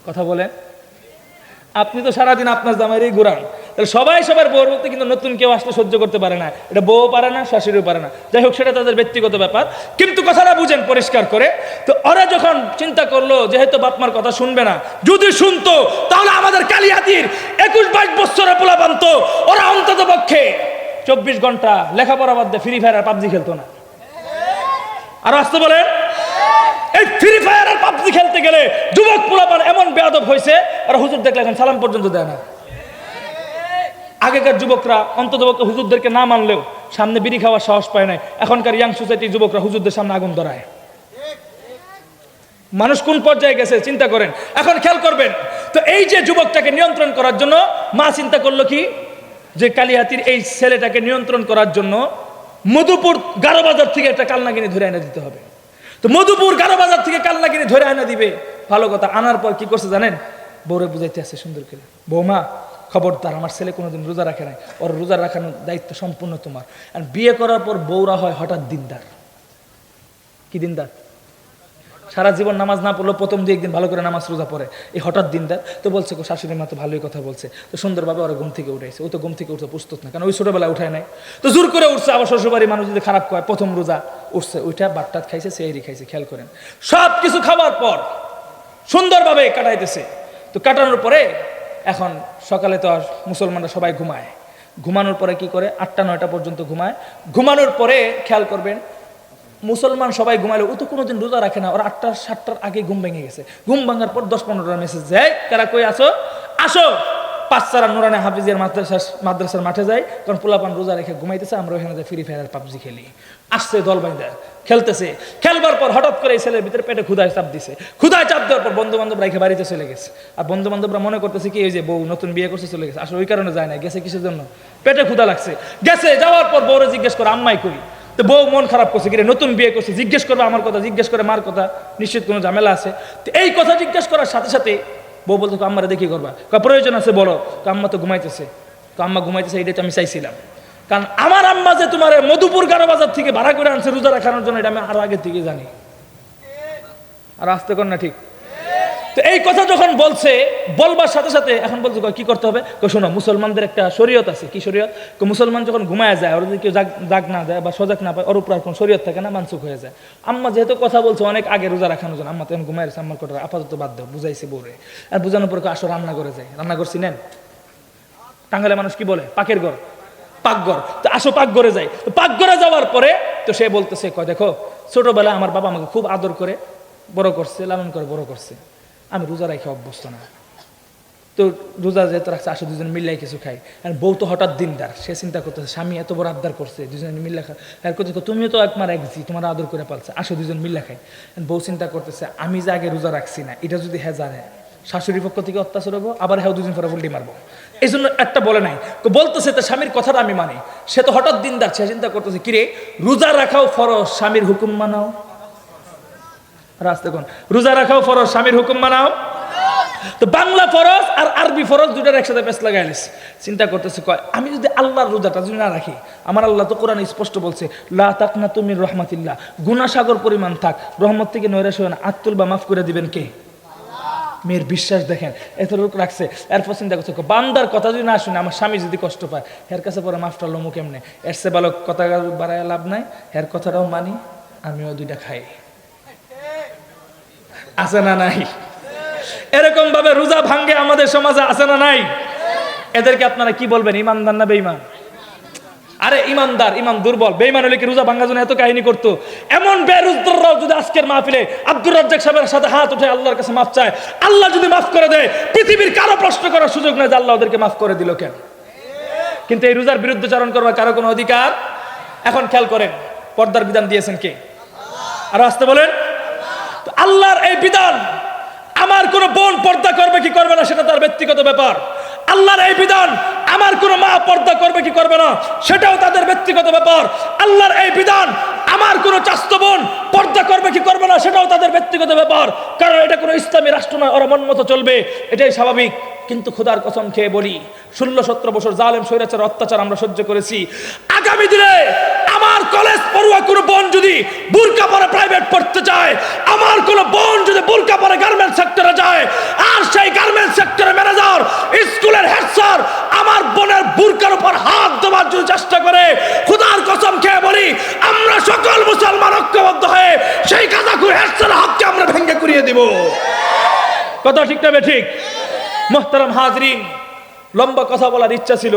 কথা বলে, আপনি তো সারাদিন আপনার জামাইরই ঘুরান, তাহলে সবাই সবার বউর মধ্যে, কিন্তু নতুন কেউ আসলে সহ্য করতে পারে না, এটা বউ পারে না, শাশুড়িও পারে না, যাই হোক সেটা তাদের ব্যক্তিগত ব্যাপার। কিন্তু কথাটা বুঝেন পরিষ্কার করে, তো ওরা যখন চিন্তা করলো যেহেতু বাপমার কথা শুনবে না, যদি শুনতো তাহলে আমাদের কালিহাতির 21-22 বছরের পোলাপান তো ওরা অন্তত পক্ষে 24 ঘন্টা লেখাপড়া বাদ দিয়ে ফ্রি ফায়ার আর পাবজি খেলতো না। আর আসতে বলে, এই ফ্রি ফায়ার আর পাবজি খেলতে গেলে যুবক পোলাপান এমন বেয়াদব হয়েছে, ওরা হুজুর দেখলে এখন সালাম পর্যন্ত দেয় না। আগেকার যুবকরা অন্তত হুজুরদেরকে না মানলেও সামনে বিড়ি খাওয়ার সাহস পায় না, এখনকার ইয়াং সোসাইটির যুবকরা হুজুরদের সামনে আগুন ধরায়। মানুষ কোন পর্যায়ে গেছে চিন্তা করেন। এখন খেয়াল করবেন, তো এই যে যুবকটাকে নিয়ন্ত্রণ করার জন্য মা চিন্তা করলো কি, যে কালিহাতির এই ছেলেটাকে নিয়ন্ত্রণ করার জন্য মধুপুর গারো বাজার থেকে একটা কালনাগিনী ধরে এনে দিতে হবে। তো মধুপুর গারো বাজার থেকে কালনাগিনী ধরে এনে দিবে, ভালো কথা। আনার পর কি করছে জানেন, বউরে বুঝাইতে আসছে সুন্দর করে, বৌমা খবরদার, আমার ছেলে কোনোদিন রোজা রাখে নাই, ওর রোজা রাখানোর দায়িত্ব সম্পূর্ণ তোমার। আর বিয়ে করার পর বউরা হয় হঠাৎ দিনদার। কি দিনদার? সারা জীবন নামাজ না পড়লেও প্রথম 2-1 দিন ভালো করে নামাজ রোজা পড়ে, এই হঠাৎ দিনদার। তো বলছে শাশুড়ি মা তো ভালোই কথা বলছে, তো সুন্দরভাবে ওরা ঘুম থেকে উঠেছে। ও তো ঘুম থেকে উঠতে প্রস্তুত না, কারণ ওই ছোটবেলায় উঠায় নাই, তো জোর করে উঠছে। আবার শ্বশুরবাড়ির মানুষ যদি খারাপ কয়, প্রথম রোজা উঠছে, ওইটা বাট্টাত খাইছে, সেহরি খাইছে। খেয়াল করেন, সব কিছু খাবার পর সুন্দরভাবে কাটাইতেছে। তো কাটানোর পরে এখন সকালে তো আর মুসলমানরা সবাই ঘুমায়, ঘুমানোর পরে কি করে 8টা-9টা পর্যন্ত ঘুমায়। ঘুমানোর পরে খেয়াল করবেন, মুসলমান সবাই ঘুমাইলে ও তো কোনোদিন রোজা রাখে না, ওরা 8টা-7টার আগে ঘুম ভেঙে গেছে। ঘুম ভাঙার পর 10-15টা মেসেজ যায়, কারা কই আসো, আসো 5 নুরানি হাফিজিয়ার মাদ্রাসার মাঠে যাই, কারণ পোলাপান রোজা রেখে ঘুমাইতেছে, আমরা ওখানে ফ্রি ফায়ার পাবজি খেলি। আসছে দল বাইন্দা খেলতেছে, খেলবার পর হঠাৎ করে এই ছেলের ভিতরে পেটে ক্ষুধায় চাপ দিছে। ক্ষুধায় চাপ দেওয়ার পর বন্ধু বান্ধব রেখে বাড়িতে চলে গেছে। আর বন্ধু বান্ধবরা মনে করতেছে কি, ওই যে বউ নতুন বিয়ে করছে চলে গেছে। আসলে ওই কারণে যায় না, গেছে কিসের জন্য, পেটে ক্ষুধা লাগছে। গেছে, যাওয়ার পর বউরে জিজ্ঞেস করে আম্মাই করি, তো বউ মন খারাপ করছে, কিরে নতুন বিয়ে করছে, জিজ্ঞেস করবে আমার কথা, জিজ্ঞেস করে মার কথা, নিশ্চিত কোনো ঝামেলা আছে। তো এই কথা জিজ্ঞেস করার সাথে সাথে বউ বলতো আম্মারা দেখি করবা, প্রয়োজন আছে বলো, তো আম্মা তো ঘুমাইতেছে, তো আম্মা ঘুমাইতেছে, এইটাই তো আমি চাইছিলাম। কারণ আমার আম্মা যে তোমার মধুপুর গারো বাজার থেকে ভাড়া করে আনছে রোজা রাখানোর জন্য, এটা আমি আরো আগে থেকে জানি। আর আসতে কর না ঠিক? তো এই কথা যখন বলছে, বলবার সাথে সাথে এখন বলছে কি করতে হবে, শোনো মুসলমানদের একটা শরীয়ত আছে। কি শরীয়ত? মুসলমান যখন ঘুমায় যায়, ওরা যদি কেউ জাগ না দেয় বা সজাগ না পায়, ওর উপর আর কোনো শরীয়ত থাকে না, মানসুখ হয়ে যায়। আম্মা যেহেতু কথা বলছে অনেক আগে রোজা রাখানোর জন্য, আম্মা তখন ঘুমায় গেছে, আম্মার কথা আপাতত বাদ দাও, বুঝাইছে বউরে। আর বুঝানোর পর আসো রান্না করে যায়, রান্না করছি নেন, টাঙ্গালে মানুষ কি বলে পাকের ঘর, পাকঘর, তো আসো পাকঘরে যাই। তো পাকঘরে যাওয়ার পরে তো সে বলতেছে, দেখো ছোটবেলায় আমার বাবা আমাকে খুব আদর করে বড় করছে, লালন করে বড় করছে, আমি রোজা রাখে অভ্যস্ত না, তো রোজা যেহেতু রাখছে আসো দুজন মিল্লাই কিছু খাই। আর বউ তো হঠাৎ দিনদার, সে চিন্তা করতেছে স্বামী এত বড় আবদার করছে, দুজনে মিল্লা খাই। আর করতে তুমিও তো একমার একজি, তোমার আদর করে পালছে, আসো দুজন মিল্লা খাই। বউ চিন্তা করতেছে আমি যে আগে রোজা রাখছি না, এটা যদি হ্যাঁ জানে, শাশুড়ির পক্ষ থেকে অত্যাচার হবো, আবার হ্যাঁ 2 দিন পরে উল্টি মারবো। এই জন্য একটা বলে নাই, বলতেছে তো স্বামীর কথাটা আমি মানি। সে তো হঠাৎ দিনদার, সে চিন্তা করতেছে কিরে রোজা রাখাও ফরজ, স্বামীর হুকুম মানাও। রাস্তে কোন রোজা রাখাও ফরজ, স্বামীর হুকুম মানাও। তো বাংলা ফরজ আর আরবি ফরজ দুটার একসাথে পেছ লাগাইলিস। চিন্তা করতেছে, কয় আমি যদি আল্লাহর রোজাটা যদি না রাখি, আমার আল্লাহ তো কোরআনে স্পষ্ট বলছে লা তাকনাতু মির রাহমাতিল্লাহ, গুনাহ সাগর পরিমাণ থাক, রহমত থেকে নৈরাশ হয়ে না, আত্তুল বা মাফ করে দিবেন কে? মেয়ের বিশ্বাস দেখেন, এত লোক রাখছে। এরপর চিন্তা করছে, বান্দার কথা যদি না শুনে আমার স্বামী যদি কষ্ট পায়, এর কাছে পরে মাফটা লমু কেমনে? এর সে বালক কথা বাড়ায় লাভ নাই, এর কথাটাও মানি, আমিও দুইটা খাই। আছে না নাই? এরকম ভাবে রোজা ভাঙ্গে আমাদের সমাজে আছে না নাই? এদেরকে আপনারা কি বলবেন, ইমানদার না বেঈমান? আরে ইমানদার, ইমান দুর্বল। বেঈমান হলে কি রোজা ভাঙ্গার জন্য এত কাহিনী করতো? এমন বেরোজগাররাও যদি আজকের মাহফিলে আব্দুর রাজ্জাক সাহেবের সাথে হাত উঠে আল্লাহর কাছে মাফ চায়, আল্লাহ যদি মাফ করে দেয়, পৃথিবীর কারো প্রশ্ন করার সুযোগ নেই যে আল্লাহ ওদেরকে মাফ করে দিল কেন। কিন্তু এই রোজার বিরুদ্ধে চারণ করবার কারো কোনো অধিকার। এখন খেয়াল করেন, পর্দার বিধান দিয়েছেন কে? আরো আসতে বলেন। তো আল্লাহর এই বিধান, আমার কোন বোন পর্দা করবে কি করবে না সেটা তার ব্যক্তিগত ব্যাপার। আল্লাহর এই বিধান, আমার কোন মা পর্দা করবে কি করবে না সেটাও তাদের ব্যক্তিগত ব্যাপার। আল্লাহর এই বিধান, আমার কোন চাস্ত বোন পর্দা করবে কি করবে না সেটাও তাদের ব্যক্তিগত ব্যাপার। কারণ এটা কোনো ইসলামী রাষ্ট্র নয়, ওরা মন মতো চলবে, এটাই স্বাভাবিক। কিন্তু খোদার কসম খেয়ে বলি, 16-17 বছর জালেম স্বৈরাচার অত্যাচার আমরা সহ্য করেছি। আগামী দিনে আমার কলেজ পড়ুয়া কোনো বোন যদি বুরকা পরে প্রাইভেট পড়তে চায়, আমার কোনো বোন যদি বুরকা পরে গার্মেন্টস সেক্টরে যায়, আর সেই গার্মেন্টস সেক্টরের ম্যানেজার, স্কুলের হেড স্যার আমার বোনের বুরকার উপর হাত দেওয়ার যদি চেষ্টা করে, খোদার কসম খেয়ে বলি, আমরা সকল মুসলমান ঐক্যবদ্ধ হয়ে সেই কাজাকুর হেড স্যারের হাতকে আমরা ভেঙে কুড়িয়ে দিব। কথা ঠিক না ঠিক? মুহতারাম হাজরিন, লম্বা কথা বলার ইচ্ছা ছিল,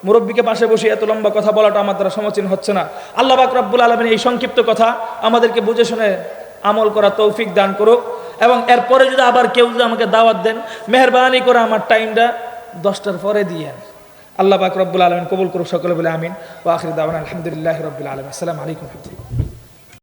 মুরব্বীকে পাশে বসে এত লম্বা কথা বলাটা আমার দ্বারা সমীচীন হচ্ছে না। আল্লাহ পাক রব্বুল আলামিন এই সংক্ষিপ্ত কথা আমাদেরকে বুঝে শুনে আমল করা তৌফিক দান করুক। এবং এরপরে যদি আবার কেউ যদি আমাকে দাওয়াত দেন, মেহরবানি করে আমার টাইমটা 10টার পরে দিয়ে। আল্লাহ পাক রব্বুল আলামিন কবুল করুক সকলে বলে আমিন। ওয়া আখিরু দাওয়ানা আলহামদুলিল্লাহি রাব্বিল আলামিন। আসসালামু আলাইকুম।